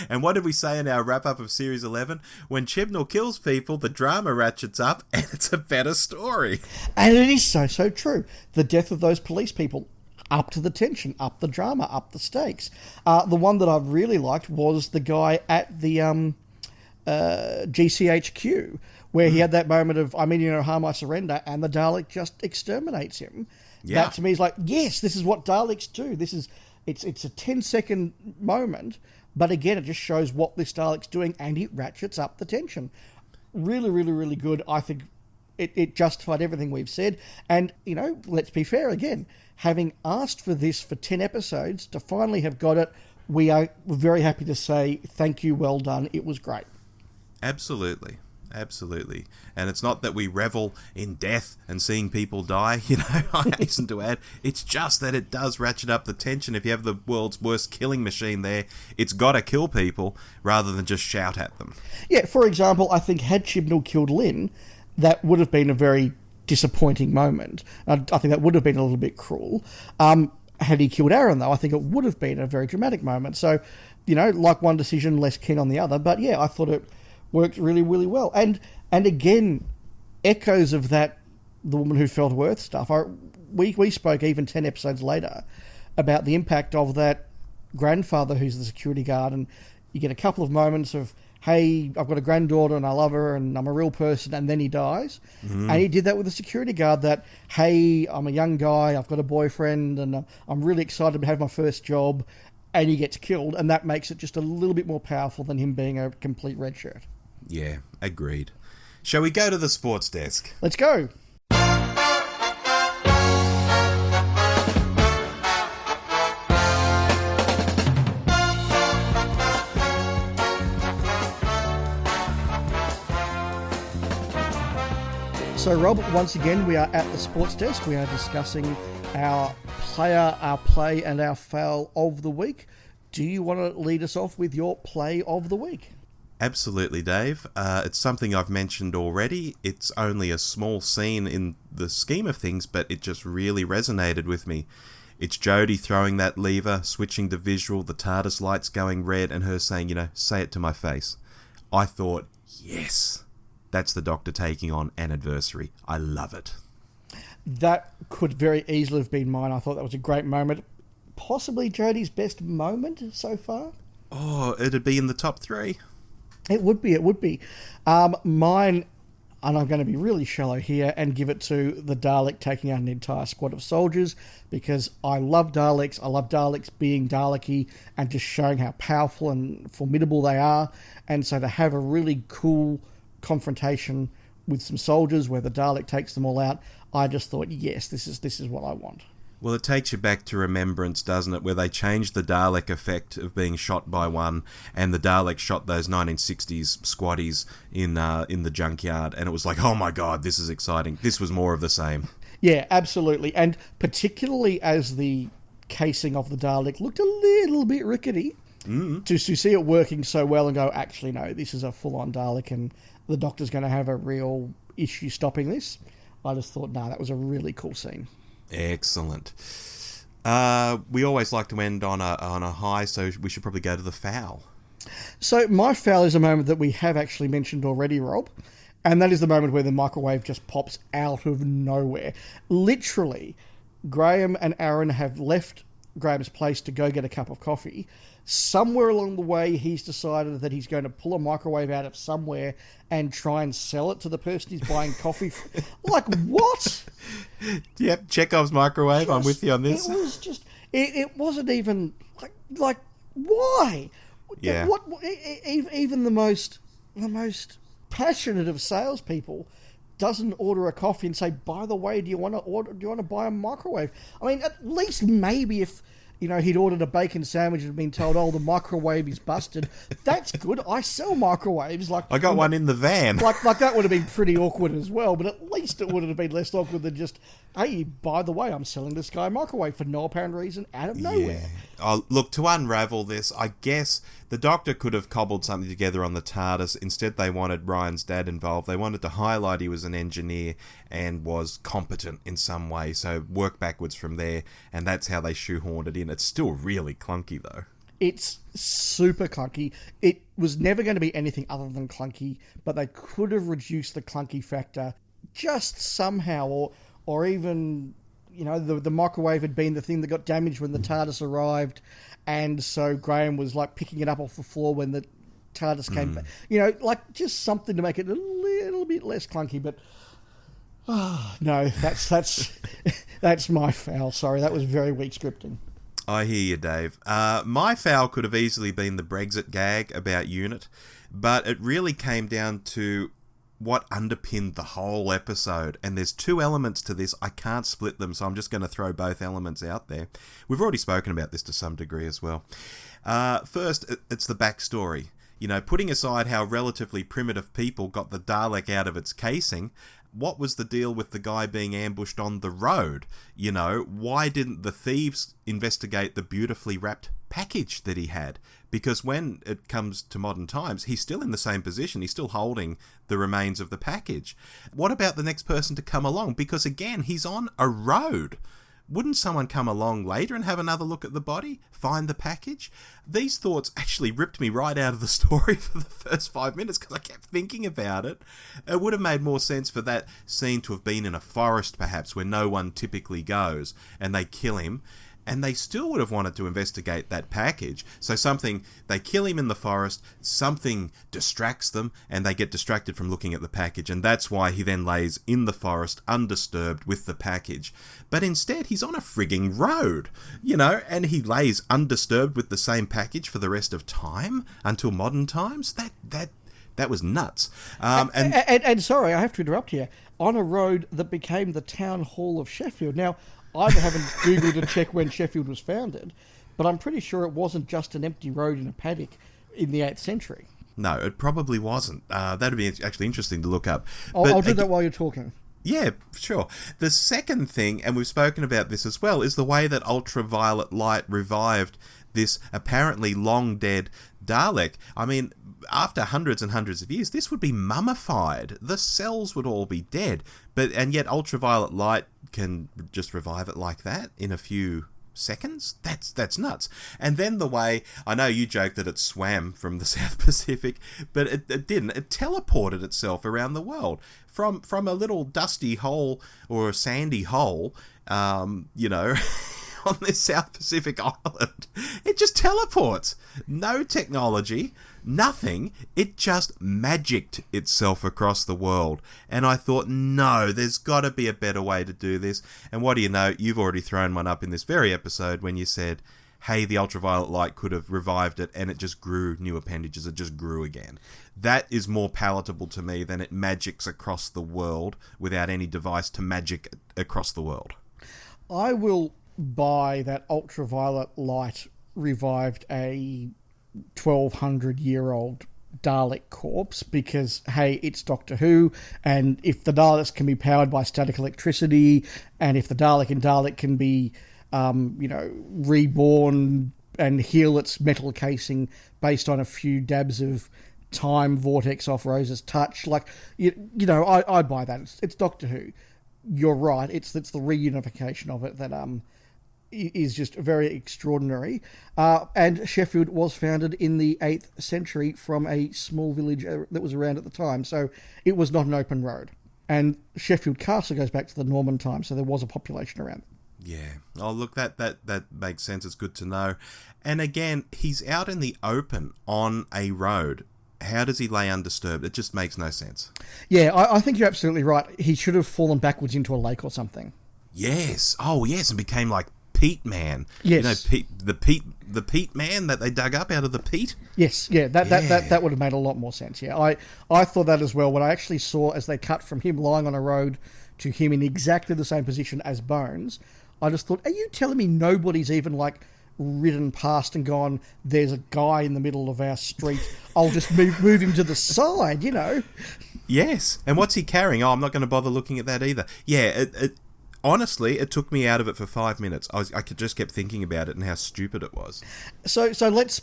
And what did we say in our wrap-up of Series 11? When Chibnall kills people, the drama ratchets up, and it's a better story. And it is so true. The death of those police people, up to the tension, up the drama, up the stakes. The one that I really liked was the guy at the GCHQ, where he had that moment of, I mean you no harm, I surrender, and the Dalek just exterminates him. Yeah. That to me is like, yes, this is what Daleks do. It's a 10-second moment, but again, it just shows what this Dalek's doing, and it ratchets up the tension. Really, really, really good. I think it justified everything we've said. And, let's be fair again. Having asked for this for 10 episodes, to finally have got it, we're very happy to say thank you, well done. It was great. Absolutely. Absolutely. And it's not that we revel in death and seeing people die, I hasten to add. It's just that it does ratchet up the tension. If you have the world's worst killing machine there, it's got to kill people rather than just shout at them. Yeah, for example, I think had Chibnall killed Lynn, that would have been a very disappointing moment. I think that would have been a little bit cruel. Had he killed Aaron, though, I think it would have been a very dramatic moment. So, like one decision, less keen on the other. But yeah, I thought it worked really, really well. And again, echoes of that, the woman who felt worth stuff. We spoke even 10 episodes later about the impact of that grandfather who's the security guard, and you get a couple of moments of, hey, I've got a granddaughter and I love her and I'm a real person, and then he dies. Mm. And he did that with the security guard that, hey, I'm a young guy, I've got a boyfriend, and I'm really excited to have my first job, and he gets killed, and that makes it just a little bit more powerful than him being a complete red shirt. Yeah, agreed. Shall we go to the sports desk? Let's go. So, Rob, once again, we are at the sports desk. We are discussing our player, our play, and our fail of the week. Do you want to lead us off with your play of the week? Absolutely, Dave. It's something I've mentioned already. It's only a small scene in the scheme of things, but it just really resonated with me. It's Jodie throwing that lever, switching the visual, the TARDIS lights going red, and her saying, say it to my face. I thought, yes, that's the Doctor taking on an adversary. I love it. That could very easily have been mine. I thought that was a great moment. Possibly Jodie's best moment so far. Oh, it'd be in the top 3. It would be. Mine, and I'm going to be really shallow here and give it to the Dalek taking out an entire squad of soldiers, because I love Daleks. I love Daleks being Dalek-y and just showing how powerful and formidable they are. And so to have a really cool confrontation with some soldiers where the Dalek takes them all out, I just thought, yes, this is what I want. Well, it takes you back to Remembrance, doesn't it, where they changed the Dalek effect of being shot by one, and the Dalek shot those 1960s squaddies in the junkyard, and it was like, oh my god, this is exciting. This was more of the same. Yeah, absolutely. And particularly as the casing of the Dalek looked a little bit rickety, to see it working so well and go, actually, no, this is a full-on Dalek, and the Doctor's going to have a real issue stopping this. I just thought, no, that was a really cool scene. Excellent. We always like to end on a high, so we should probably go to the foul. So my foul is a moment that we have actually mentioned already, Rob, and that is the moment where the microwave just pops out of nowhere. Literally, Graham and Aaron have left Graham's place to go get a cup of coffee. Somewhere along the way, he's decided that he's going to pull a microwave out of somewhere and try and sell it to the person he's buying coffee from. Like, what? Yep, Chekhov's microwave. I'm with you on this. It was just... It wasn't even... Like, why? Yeah. Even the most passionate of salespeople doesn't order a coffee and say, by the way, do you want to buy a microwave? I mean, at least maybe if, he'd ordered a bacon sandwich and been told, oh, the microwave is busted. That's good. I sell microwaves. I got one in the van. Like that would have been pretty awkward as well, but at least it would have been less awkward than just, hey, by the way, I'm selling this guy a microwave for no apparent reason out of nowhere. Yeah. Oh, look, to unravel this, I guess the Doctor could have cobbled something together on the TARDIS. Instead, they wanted Ryan's dad involved. They wanted to highlight he was an engineer and was competent in some way, so work backwards from there, and that's how they shoehorned it in. It's still really clunky, though. It's super clunky. It was never going to be anything other than clunky, but they could have reduced the clunky factor just somehow, or even, the microwave had been the thing that got damaged when the TARDIS arrived, and so Graham was like picking it up off the floor when the TARDIS came back. Like just something to make it a little bit less clunky, but no, that's my foul. Sorry, that was very weak scripting. I hear you, Dave. My foul could have easily been the Brexit gag about UNIT, but it really came down to what underpinned the whole episode. And there's two elements to this. I can't split them, so I'm just going to throw both elements out there. We've already spoken about this to some degree as well. First, it's the backstory. Putting aside how relatively primitive people got the Dalek out of its casing, what was the deal with the guy being ambushed on the road? Why didn't the thieves investigate the beautifully wrapped package that he had? Because when it comes to modern times, he's still in the same position. He's still holding the remains of the package. What about the next person to come along? Because again, he's on a road. Wouldn't someone come along later and have another look at the body, find the package? These thoughts actually ripped me right out of the story for the first 5 minutes because I kept thinking about it. It would have made more sense for that scene to have been in a forest, perhaps, where no one typically goes, and they kill him. And they still would have wanted to investigate that package. So they kill him in the forest, something distracts them, and they get distracted from looking at the package. And that's why he then lays in the forest, undisturbed, with the package. But instead, he's on a frigging road, and he lays undisturbed with the same package for the rest of time, until modern times. That was nuts. And sorry, I have to interrupt here. On a road that became the town hall of Sheffield. Now, I haven't Googled to check when Sheffield was founded, but I'm pretty sure it wasn't just an empty road in a paddock in the 8th century. No, it probably wasn't. That'd be actually interesting to look up. I'll do that while you're talking. Yeah, sure. The second thing, and we've spoken about this as well, is the way that ultraviolet light revived this apparently long-dead Dalek. I mean, after hundreds and hundreds of years, this would be mummified. The cells would all be dead. And yet ultraviolet light can just revive it like that in a few seconds? That's nuts. And then the way, I know you joked that it swam from the South Pacific, but it didn't. It teleported itself around the world from a little dusty hole or a sandy hole, on this South Pacific island. It just teleports. No technology, nothing. It just magicked itself across the world. And I thought, no, there's got to be a better way to do this. And what do you know? You've already thrown one up in this very episode when you said, hey, the ultraviolet light could have revived it and it just grew new appendages. It just grew again. That is more palatable to me than it magics across the world without any device to magic across the world. I will buy that ultraviolet light revived a 1,200-year-old Dalek corpse because, hey, it's Doctor Who, and if the Daleks can be powered by static electricity, and if the Dalek in Dalek can be, reborn and heal its metal casing based on a few dabs of time vortex off Rose's touch, I buy that. It's Doctor Who. You're right. It's the reunification of it that is just very extraordinary. And Sheffield was founded in the 8th century from a small village that was around at the time, so it was not an open road. And Sheffield Castle goes back to the Norman time, so there was a population around. Yeah. Oh, look, that makes sense. It's good to know. And again, he's out in the open on a road. How does he lay undisturbed? It just makes no sense. Yeah, I think you're absolutely right. He should have fallen backwards into a lake or something. Yes. Oh, yes, and became like peat man. Yes. You know, the peat man that they dug up out of the peat. Yes, yeah, that would have made a lot more sense. Yeah, I thought that as well. When I actually saw as they cut from him lying on a road to him in exactly the same position as Bones, I just thought, are you telling me nobody's even like ridden past and gone, there's a guy in the middle of our street, I'll just move him to the side, you know? Yes. And what's he carrying? Oh, I'm not going to bother looking at that either. Yeah, honestly, it took me out of it for 5 minutes. I just kept thinking about it and how stupid it was. So let's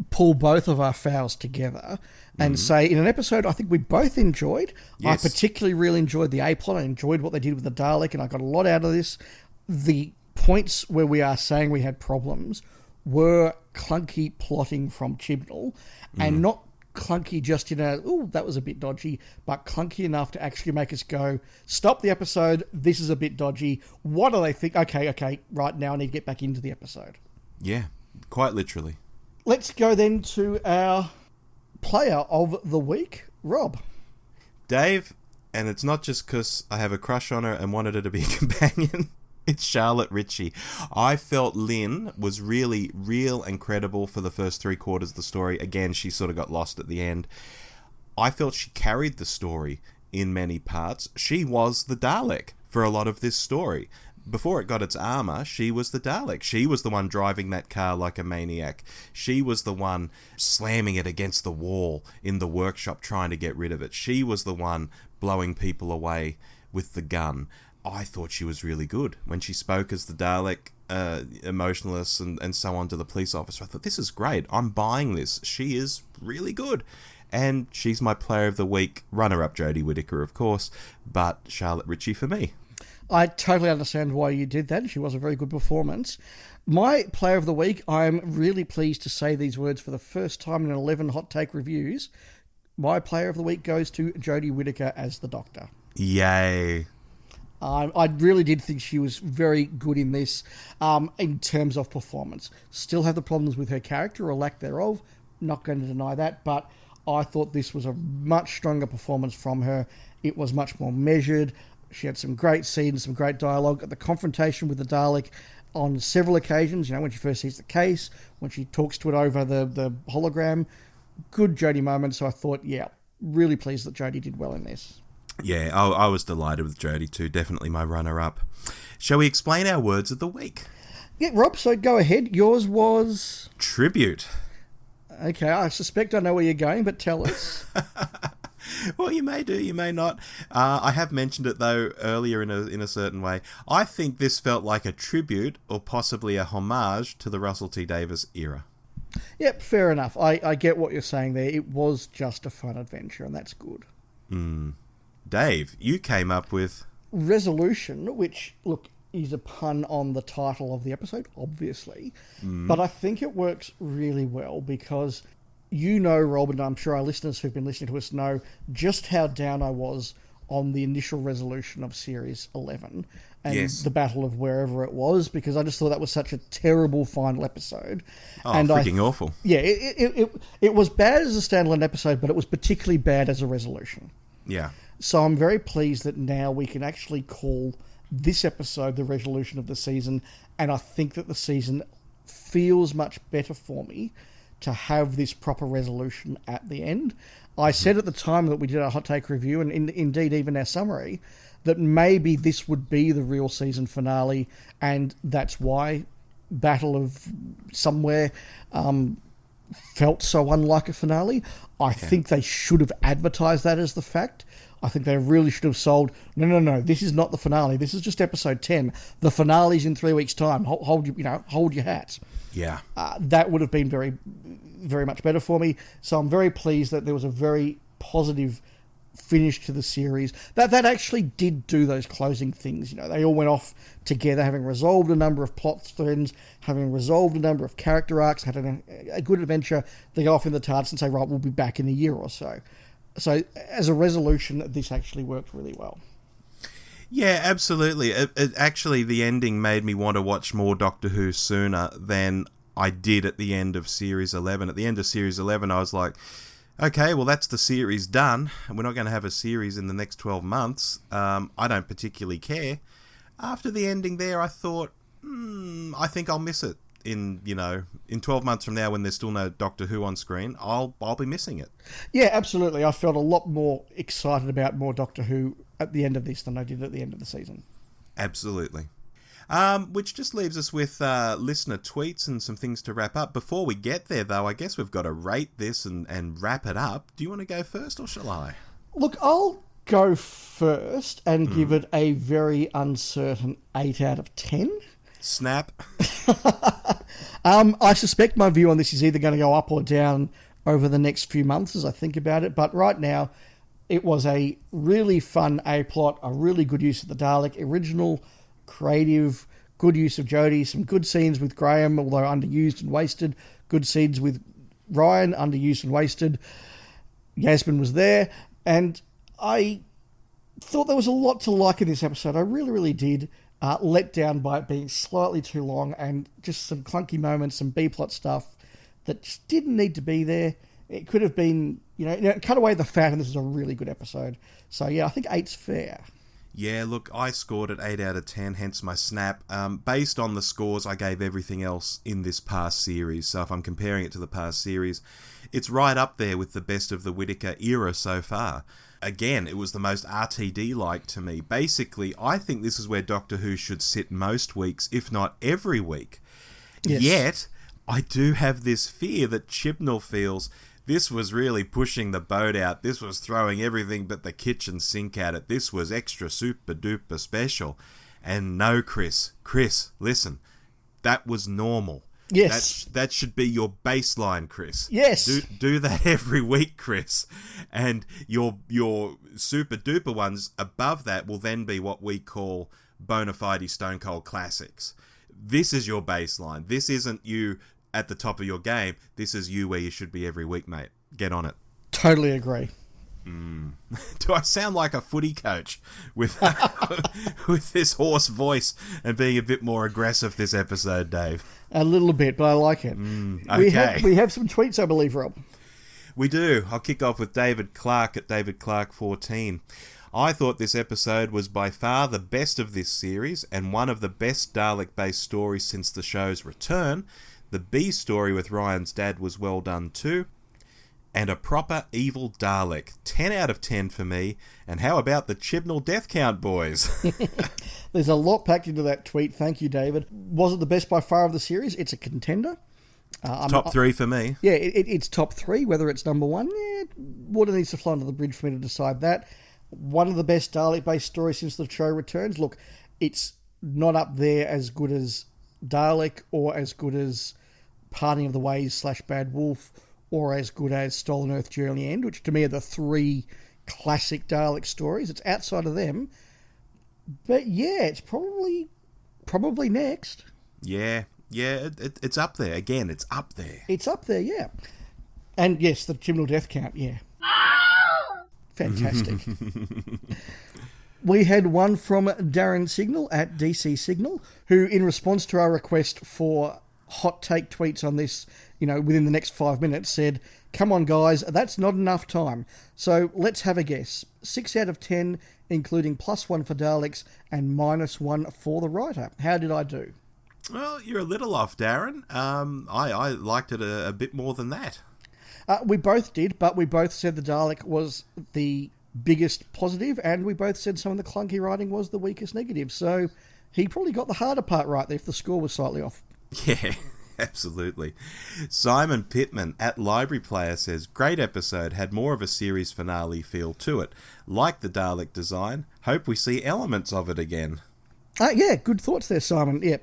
pull both of our fouls together and say, in an episode I think we both enjoyed, Yes. I particularly really enjoyed the A-plot. I enjoyed what they did with the Dalek, and I got a lot out of this. The points where we are saying we had problems were clunky plotting from Chibnall, and not clunky just in a, oh, that was a bit dodgy, but clunky enough to actually make us go, stop the episode, this is a bit dodgy. What do they think? Okay, right now I need to get back into the episode. Yeah, quite literally. Let's go then to our player of the week, Rob. Dave, and it's not just because I have a crush on her and wanted her to be a companion. It's Charlotte Ritchie. I felt Lynn was really real and credible for the first 3/4 of the story. Again, she sort of got lost at the end. I felt she carried the story in many parts. She was the Dalek for a lot of this story. Before it got its armour, she was the Dalek. She was the one driving that car like a maniac. She was the one slamming it against the wall in the workshop trying to get rid of it. She was the one blowing people away with the gun. I thought she was really good. When she spoke as the Dalek, emotionless and so on to the police officer, I thought, this is great. I'm buying this. She is really good. And she's my player of the week. Runner-up Jodie Whittaker, of course, but Charlotte Ritchie for me. I totally understand why you did that. She was a very good performance. My player of the week, I'm really pleased to say these words for the first time in 11 Hot Take reviews. My player of the week goes to Jodie Whittaker as the Doctor. Yay. I really did think she was very good in this in terms of performance. Still have the problems with her character or lack thereof. Not going to deny that, but I thought this was a much stronger performance from her. It was much more measured. She had some great scenes, some great dialogue. The confrontation with the Dalek on several occasions, you know, when she first sees the case, when she talks to it over the hologram. Good Jodie moment. So I thought, yeah, really pleased that Jodie did well in this. Yeah, I was delighted with Jodie too. Definitely my runner-up. Shall we explain our words of the week? Yeah, Rob, so go ahead. Yours was... Tribute. Okay, I suspect I know where you're going, but tell us. Well, you may do, you may not. I have mentioned it, though, earlier in a certain way. I think this felt like a tribute, or possibly a homage, to the Russell T Davies era. Yep, fair enough. I get what you're saying there. It was just a fun adventure, and that's good. Dave, you came up with... Resolution, which, look, is a pun on the title of the episode, obviously. But I think it works really well because... You know, Rob, and I'm sure our listeners who've been listening to us know just how down I was on the initial resolution of Series 11 and Yes. the Battle of wherever it was, because I just thought that was such a terrible final episode. Oh, and freaking awful. Yeah, it was bad as a standalone episode, but it was particularly bad as a resolution. Yeah. So I'm very pleased that now we can actually call this episode the resolution of the season, and I think that the season feels much better for me to have this proper resolution at the end. I said at the time that we did our hot take review, and indeed even our summary, that maybe this would be the real season finale, and that's why Battle of Somewhere felt so unlike a finale. I think they should have advertised that as the fact. I think they really should have sold, no, this is not the finale. This is just episode 10. The finale's in 3 weeks' time. Hold your hats. Yeah. That would have been very, very much better for me. So I'm very pleased that there was a very positive finish to the series. That actually did do those closing things. You know, they all went off together, having resolved a number of plot threads, having resolved a number of character arcs, had a good adventure. They go off in the TARDIS and say, right, we'll be back in a year or so. So as a resolution, this actually worked really well. Yeah, absolutely. It actually, the ending made me want to watch more Doctor Who sooner than I did at the end of Series 11. At the end of Series 11, I was like, okay, well, that's the series done. We're not going to have a series in the next 12 months. I don't particularly care. After the ending there, I thought, I think I'll miss it. In 12 months from now, when there's still no Doctor Who on screen, I'll be missing it. Yeah, absolutely. I felt a lot more excited about more Doctor Who at the end of this than I did at the end of the season. Absolutely. Which just leaves us with listener tweets and some things to wrap up. Before we get there, though, I guess we've got to rate this and wrap it up. Do you want to go first, or shall I? Look, I'll go first and give it a very uncertain 8 out of 10. Snap. I suspect my view on this is either going to go up or down over the next few months as I think about it. But right now, it was a really fun A-plot, a really good use of the Dalek, original, creative, good use of Jodie, some good scenes with Graham, although underused and wasted, good scenes with Ryan, underused and wasted. Yasmin was there, and I thought there was a lot to like in this episode. I really, really did. Let down by it being slightly too long and just some clunky moments, some B-plot stuff that just didn't need to be there. It could have been, cut away the fat, and this is a really good episode. So, yeah, I think 8's fair. Yeah, look, I scored it 8 out of 10, hence my snap. Based on the scores, I gave everything else in this past series. So if I'm comparing it to the past series, it's right up there with the best of the Whittaker era so far. Again, it was the most RTD-like to me. Basically, I think this is where Doctor Who should sit most weeks, if not every week. Yes. Yet, I do have this fear that Chibnall feels this was really pushing the boat out. This was throwing everything but the kitchen sink at it. This was extra super duper special. And no, Chris, listen, that was normal. Yes. That should be your baseline, Chris. Yes. Do that every week, Chris. And your super duper ones above that will then be what we call bona fide Stone Cold classics. This is your baseline. This isn't you at the top of your game. This is you where you should be every week, mate. Get on it. Totally agree. Do I sound like a footy coach with with this hoarse voice and being a bit more aggressive this episode, Dave? A little bit, but I like it. Okay. We have some tweets, I believe, Rob. We do. I'll kick off with David Clark at David Clark 14. I thought this episode was by far the best of this series and one of the best Dalek-based stories since the show's return. The B story with Ryan's dad was well done too. And a proper evil Dalek. 10 out of 10 for me. And how about the Chibnall death count, boys? There's a lot packed into that tweet. Thank you, David. Was it the best by far of the series? It's a contender. Top 3 for me. Yeah, it's top 3. Whether it's number 1, water needs to flow under the bridge for me to decide that. One of the best Dalek-based stories since the show returns. Look, it's not up there as good as Dalek or as good as Parting of the Ways / Bad Wolf or as good as Stolen Earth Journey End, which to me are the 3 classic Dalek stories. It's outside of them. But yeah, it's probably next. Yeah, it's up there. Again, it's up there. It's up there, yeah. And yes, the Chibnall death count, yeah. Fantastic. We had one from Darren Signal at DC Signal, who in response to our request for hot take tweets on this, within the next 5 minutes, said, "Come on, guys, that's not enough time. So let's have a guess. 6 out of 10, including +1 for Daleks and -1 for the writer. How did I do?" Well, you're a little off, Darren. I liked it a bit more than that. We both did, but we both said the Dalek was the biggest positive, and we both said some of the clunky writing was the weakest negative. So he probably got the harder part right there if the score was slightly off. Yeah, absolutely. Simon Pittman at Library Player says, great episode, had more of a series finale feel to it. Like the Dalek design, hope we see elements of it again. Yeah, good thoughts there, Simon. Yeah,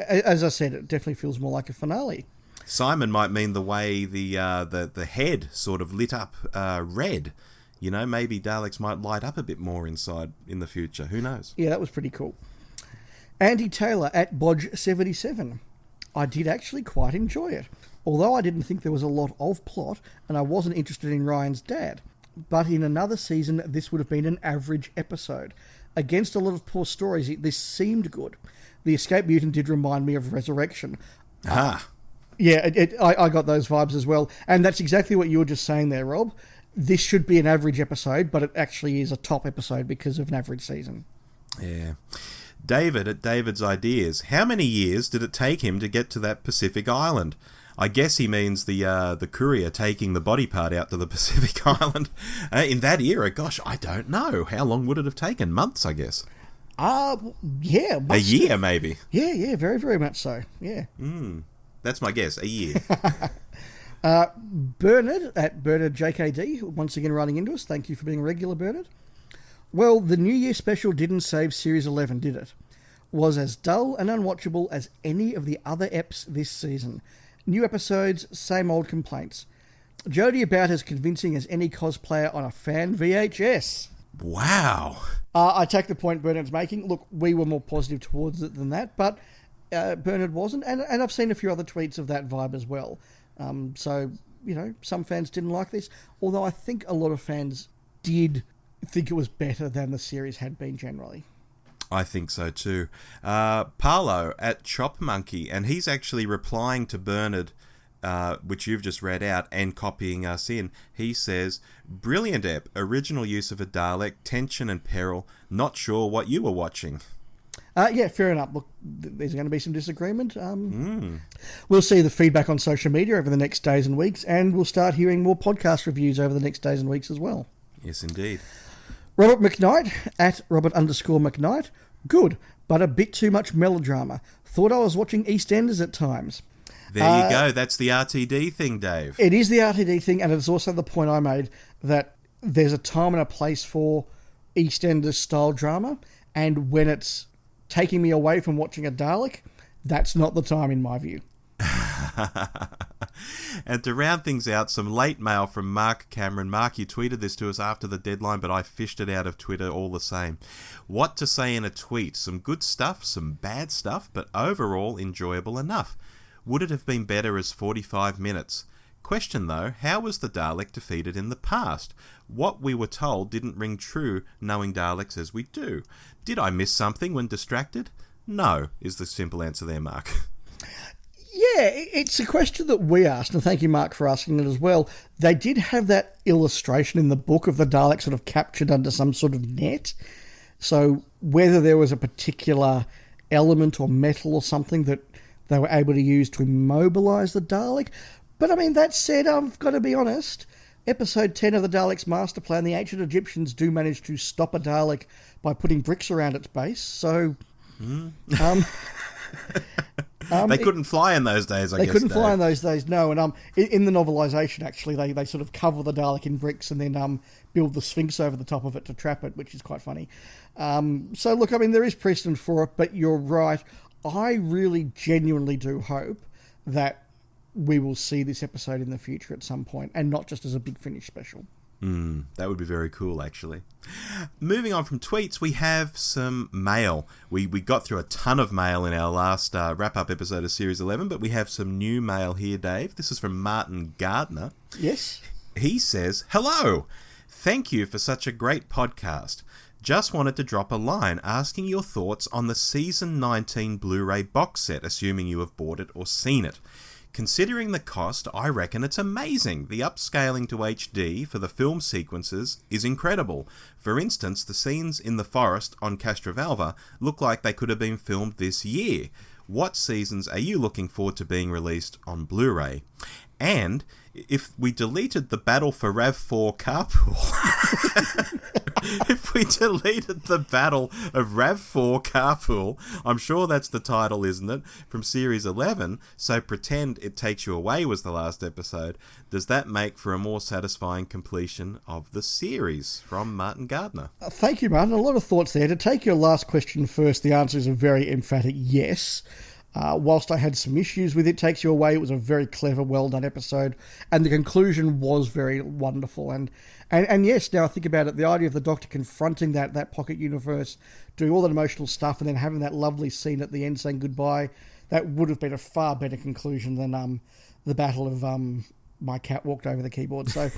as I said, it definitely feels more like a finale. Simon might mean the way the head sort of lit up red. Maybe Daleks might light up a bit more inside in the future. Who knows? Yeah, that was pretty cool. Andy Taylor at Bodge77. I did actually quite enjoy it, although I didn't think there was a lot of plot and I wasn't interested in Ryan's dad. But in another season, this would have been an average episode. Against a lot of poor stories, this seemed good. The Escape Mutant did remind me of Resurrection. Yeah, I got those vibes as well. And that's exactly what you were just saying there, Rob. This should be an average episode, but it actually is a top episode because of an average season. Yeah. David at David's Ideas. How many years did it take him to get to that Pacific island? I guess he means the courier taking the body part out to the Pacific island. In that era, gosh, I don't know. How long would it have taken? Months, I guess. Yeah. A year, maybe. Yeah, very, very much so. Yeah. That's my guess, a year. Bernard at Bernard JKD, once again writing into us. Thank you for being a regular, Bernard. Well, the New Year special didn't save Series 11, did it? Was as dull and unwatchable as any of the other eps this season. New episodes, same old complaints. Jodie about as convincing as any cosplayer on a fan VHS. Wow. I take the point Bernard's making. Look, we were more positive towards it than that, but Bernard wasn't, and I've seen a few other tweets of that vibe as well. So, some fans didn't like this, although I think a lot of fans did think it was better than the series had been generally. I think so too. Paolo at Chop Monkey, and he's actually replying to Bernard, which you've just read out, and copying us in. He says, "Brilliant ep, original use of a Dalek, tension and peril, not sure what you were watching." Yeah, fair enough. Look, there's going to be some disagreement. We'll see the feedback on social media over the next days and weeks, and we'll start hearing more podcast reviews over the next days and weeks as well. Yes, indeed. Robert McKnight, at Robert_McKnight. Good, but a bit too much melodrama. Thought I was watching EastEnders at times. There you go. That's the RTD thing, Dave. It is the RTD thing, and it's also the point I made that there's a time and a place for EastEnders style drama, and when it's taking me away from watching a Dalek, that's not the time in my view. And to round things out, some late mail from Mark Cameron. Mark, you tweeted this to us after the deadline, but I fished it out of Twitter all the same. What to say in a tweet? Some good stuff, some bad stuff, but overall enjoyable enough. Would it have been better as 45 minutes? Question though, how was the Dalek defeated in the past? What we were told didn't ring true, knowing Daleks as we do. Did I miss something when distracted? No, is the simple answer there, Mark. Yeah, it's a question that we asked, and thank you, Mark, for asking it as well. They did have that illustration in the book of the Dalek sort of captured under some sort of net. So whether there was a particular element or metal or something that they were able to use to immobilise the Dalek. But I mean, that said, I've got to be honest, episode 10 of the Dalek's Master Plan, the ancient Egyptians do manage to stop a Dalek by putting bricks around its base, so... They couldn't fly in those days, I guess. They couldn't fly in those days, no. And in the novelisation, actually, they sort of cover the Dalek in bricks and then build the Sphinx over the top of it to trap it, which is quite funny. So, look, I mean, there is precedent for it, but you're right. I really genuinely do hope that we will see this episode in the future at some point, and not just as a Big Finish special. That would be very cool, actually. Moving on from tweets, we have some mail. We got through a ton of mail in our last wrap-up episode of Series 11, but we have some new mail here, Dave. This is from Martin Gardner. Yes? He says, "Hello! Thank you for such a great podcast. Just wanted to drop a line asking your thoughts on the Season 19 Blu-ray box set, assuming you have bought it or seen it. Considering the cost, I reckon it's amazing. The upscaling to HD for the film sequences is incredible. For instance, the scenes in the forest on Castrovalva look like they could have been filmed this year. What seasons are you looking forward to being released on Blu-ray? And if we deleted the Battle for RAV4 Carpool... If we deleted the Battle of RAV4 Carpool, I'm sure that's the title, isn't it, from Series 11, so pretend It Takes You Away was the last episode. Does that make for a more satisfying completion of the series?" From Martin Gardner. Thank you, Martin. A lot of thoughts there. To take your last question first, the answer is a very emphatic yes. Whilst I had some issues with It Takes You Away, it was a very clever, well-done episode, and the conclusion was very wonderful. And yes, now I think about it, the idea of the Doctor confronting that pocket universe, doing all that emotional stuff, and then having that lovely scene at the end saying goodbye, that would have been a far better conclusion than the battle of my cat walked over the keyboard. So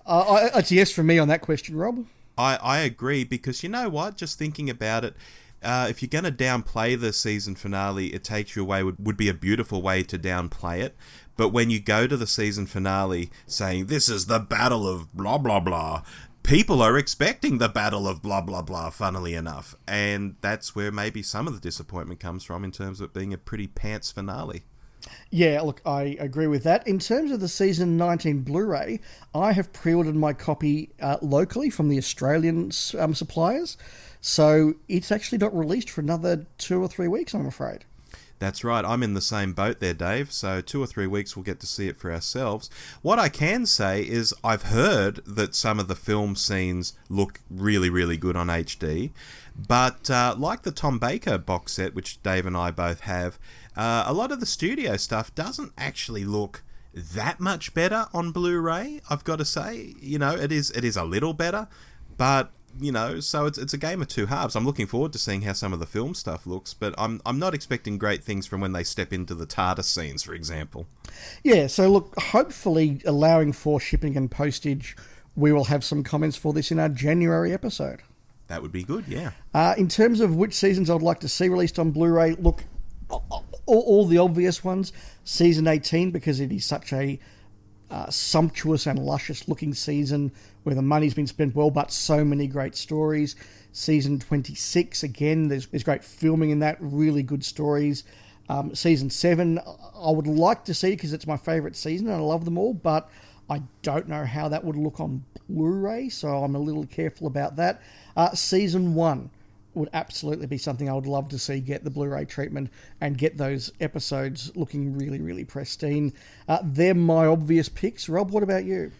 it's a yes from me on that question, Rob. I agree, because you know what? Just thinking about it, if you're going to downplay the season finale, It Takes You Away would be a beautiful way to downplay it. But when you go to the season finale saying, "This is the battle of blah, blah, blah," people are expecting the battle of blah, blah, blah, funnily enough. And that's where maybe some of the disappointment comes from in terms of it being a pretty pants finale. Yeah, look, I agree with that. In terms of the Season 19 Blu-ray, I have pre-ordered my copy locally from the Australian suppliers, so it's actually not released for another 2 or 3 weeks, I'm afraid. That's right. I'm in the same boat there, Dave. So 2 or 3 weeks we'll get to see it for ourselves. What I can say is I've heard that some of the film scenes look really, really good on HD. But like the Tom Baker box set, which Dave and I both have, a lot of the studio stuff doesn't actually look that much better on Blu-ray, I've got to say. You know, it is a little better, but... You know, so it's a game of two halves. I'm looking forward to seeing how some of the film stuff looks, but I'm not expecting great things from when they step into the TARDIS scenes, for example. Yeah, so look, hopefully allowing for shipping and postage, we will have some comments for this in our January episode. That would be good, yeah. In terms of which seasons I'd like to see released on Blu-ray, look, all the obvious ones. Season 18, because it is such a sumptuous and luscious looking season where the money's been spent well, but so many great stories. Season 26, again, there's great filming in that, really good stories. Season 7, I would like to see because it's my favourite season and I love them all, but I don't know how that would look on Blu-ray, so I'm a little careful about that. Season 1 would absolutely be something I would love to see get the Blu-ray treatment and get those episodes looking really, really pristine. They're my obvious picks. Rob, what about you?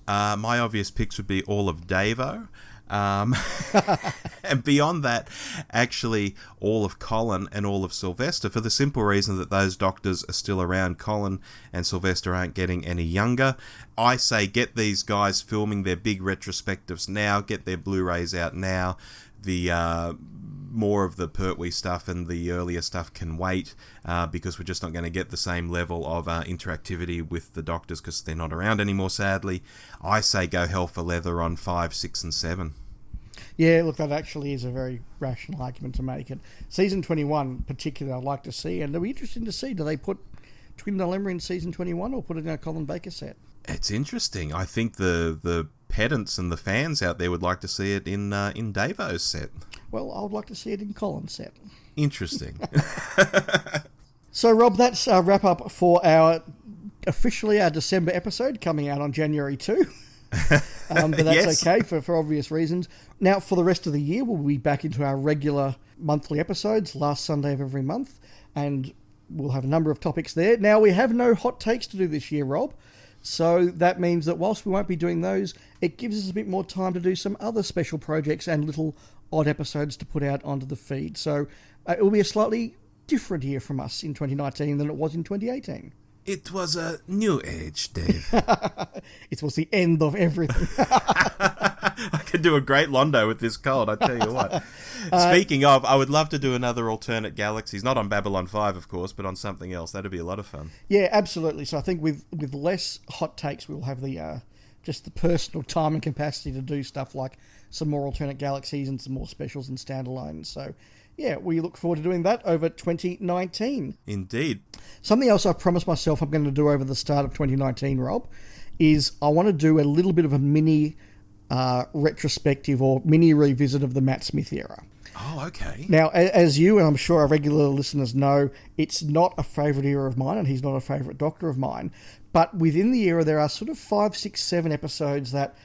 My obvious picks would be all of Davo. And beyond that, actually all of Colin and all of Sylvester, for the simple reason that those doctors are still around. Colin and Sylvester aren't getting any younger. I say get these guys filming their big retrospectives now, get their Blu-rays out now. The more of the Pertwee stuff and the earlier stuff can wait because we're just not going to get the same level of interactivity with the doctors because they're not around anymore, sadly. I say go hell for leather on 5, 6 and 7. Yeah, look, that actually is a very rational argument to make. And Season 21 particularly I'd like to see, and it'll be interesting to see, do they put Twin Dilemma in Season 21 or put it in a Colin Baker set? It's interesting. I think the pedants and the fans out there would like to see it in Davo's set. Well, I would like to see it in Colin's set. Interesting. So, Rob, that's our wrap-up for officially our December episode, coming out on January 2. But that's yes. Okay for obvious reasons. Now, for the rest of the year, we'll be back into our regular monthly episodes, last Sunday of every month, and we'll have a number of topics there. Now, we have no hot takes to do this year, Rob. So that means that whilst we won't be doing those, it gives us a bit more time to do some other special projects and little odd episodes to put out onto the feed. So it will be a slightly different year from us in 2019 than it was in 2018. It was a new age, Dave. It was the end of everything. I could do a great Londo with this cold, I tell you what. Speaking of, I would love to do another alternate galaxies, not on Babylon 5, of course, but on something else. That'd be a lot of fun. Yeah, absolutely. So I think with less hot takes, we'll have the just the personal time and capacity to do stuff like some more alternate galaxies and some more specials and standalones. So yeah, we look forward to doing that over 2019. Indeed. Something else I've promised myself I'm going to do over the start of 2019, Rob, is I want to do a little bit of a mini retrospective or mini revisit of the Matt Smith era. Oh, okay. Now, as you and I'm sure our regular listeners know, it's not a favourite era of mine and he's not a favourite Doctor of mine. But within the era, there are sort of 5, 6, 7 episodes that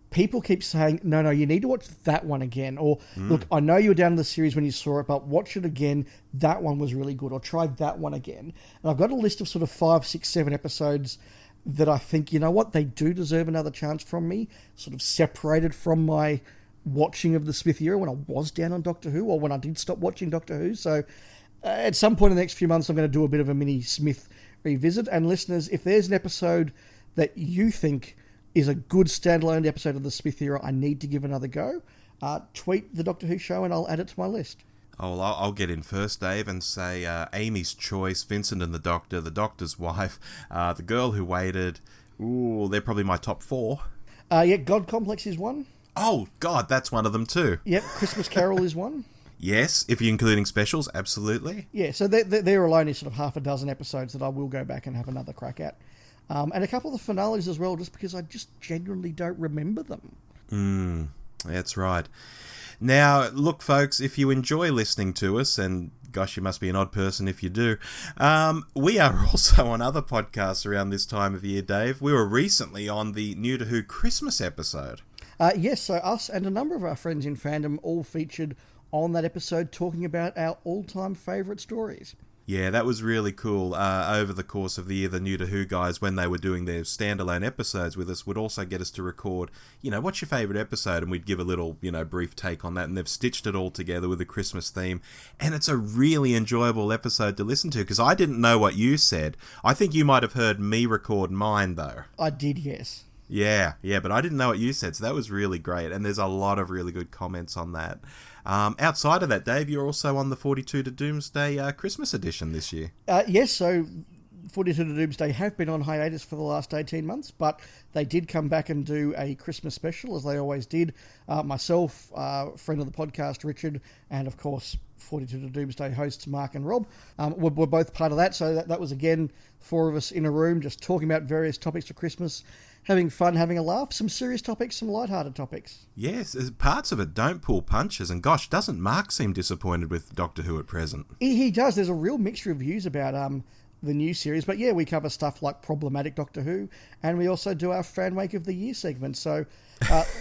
people keep saying, no, you need to watch that one again. Or, look, I know you were down in the series when you saw it, but watch it again. That one was really good. Or try that one again. And I've got a list of sort of 5, 6, 7 episodes that I think, you know what, they do deserve another chance from me, sort of separated from my watching of the Smith era when I was down on Doctor Who or when I did stop watching Doctor Who. So at some point in the next few months, I'm going to do a bit of a mini Smith revisit. And listeners, if there's an episode that you think is a good standalone episode of the Smith era I need to give another go, tweet the Doctor Who show and I'll add it to my list. Oh, well, I'll get in first, Dave, and say Amy's Choice, Vincent and the Doctor's Wife, The Girl Who Waited. Ooh, they're probably my top 4. Yeah, God Complex is one. Oh, God, that's one of them too. Yep, Christmas Carol is one. Yes, if you're including specials, absolutely. Yeah, so there alone is sort of half a dozen episodes that I will go back and have another crack at. And a couple of the finales as well, just because I just genuinely don't remember them. That's right. Now, look, folks, if you enjoy listening to us, and gosh, you must be an odd person if you do, we are also on other podcasts around this time of year, Dave. We were recently on the New to Who Christmas episode. Yes, so us and a number of our friends in fandom all featured on that episode talking about our all-time favourite stories. Yeah, that was really cool. Over the course of the year, the New to Who guys, when they were doing their standalone episodes with us, would also get us to record, what's your favourite episode? And we'd give a little, brief take on that. And they've stitched it all together with a Christmas theme. And it's a really enjoyable episode to listen to, because I didn't know what you said. I think you might have heard me record mine, though. I did, yes. Yeah, but I didn't know what you said, so that was really great. And there's a lot of really good comments on that. Outside of that, Dave, you're also on the 42 to Doomsday Christmas edition this year. Yes, so 42 to Doomsday have been on hiatus for the last 18 months, but they did come back and do a Christmas special, as they always did. Myself, friend of the podcast, Richard, and of course 42 to Doomsday hosts Mark and Rob were both part of that. So that was, again, four of us in a room just talking about various topics for Christmas, having fun, having a laugh, some serious topics, some lighthearted topics. Yes, parts of it don't pull punches, and gosh, doesn't Mark seem disappointed with Doctor Who at present? He does. There's a real mixture of views about the new series, but yeah, we cover stuff like problematic Doctor Who, and we also do our Fan Wake of the Year segment, so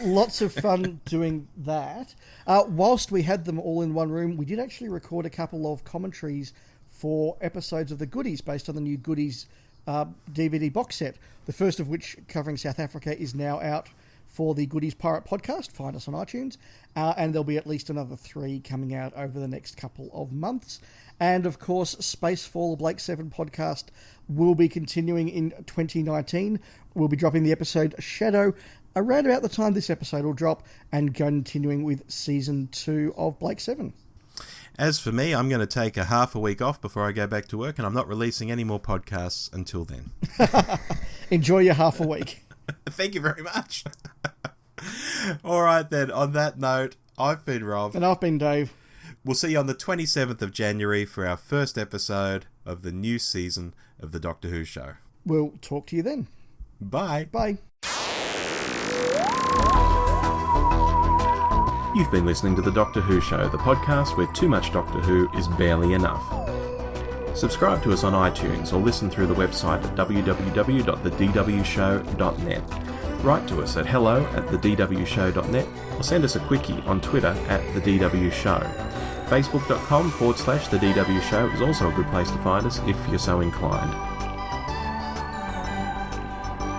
lots of fun doing that. Whilst we had them all in one room, we did actually record a couple of commentaries for episodes of The Goodies, based on the new Goodies DVD box set, the first of which, covering South Africa, is now out for the Goodies Pirate podcast. Find us on iTunes, and there'll be at least another 3 coming out over the next couple of months. And of course, Spacefall, Blake 7 podcast, will be continuing in 2019. We'll be dropping the episode Shadow around about the time this episode will drop, and continuing with season 2 of Blake 7. As for me, I'm going to take a half a week off before I go back to work, and I'm not releasing any more podcasts until then. Enjoy your half a week. Thank you very much. All right, then. On that note, I've been Rob. And I've been Dave. We'll see you on the 27th of January for our first episode of the new season of the Doctor Who show. We'll talk to you then. Bye. Bye. You've been listening to The Doctor Who Show, the podcast where too much Doctor Who is barely enough. Subscribe to us on iTunes or listen through the website at www.thedwshow.net. Write to us at hello@thedwshow.net or send us a quickie on Twitter @thedwshow. Facebook.com/The DW Show is also a good place to find us if you're so inclined.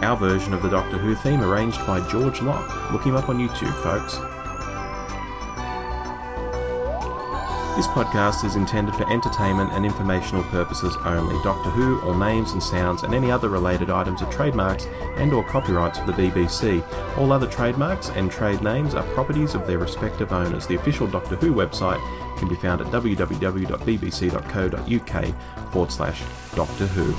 Our version of the Doctor Who theme arranged by George Locke. Look him up on YouTube, folks. This podcast is intended for entertainment and informational purposes only. Doctor Who, all names and sounds, and any other related items are trademarks and or copyrights of the BBC. All other trademarks and trade names are properties of their respective owners. The official Doctor Who website can be found at www.bbc.co.uk/Doctor Who.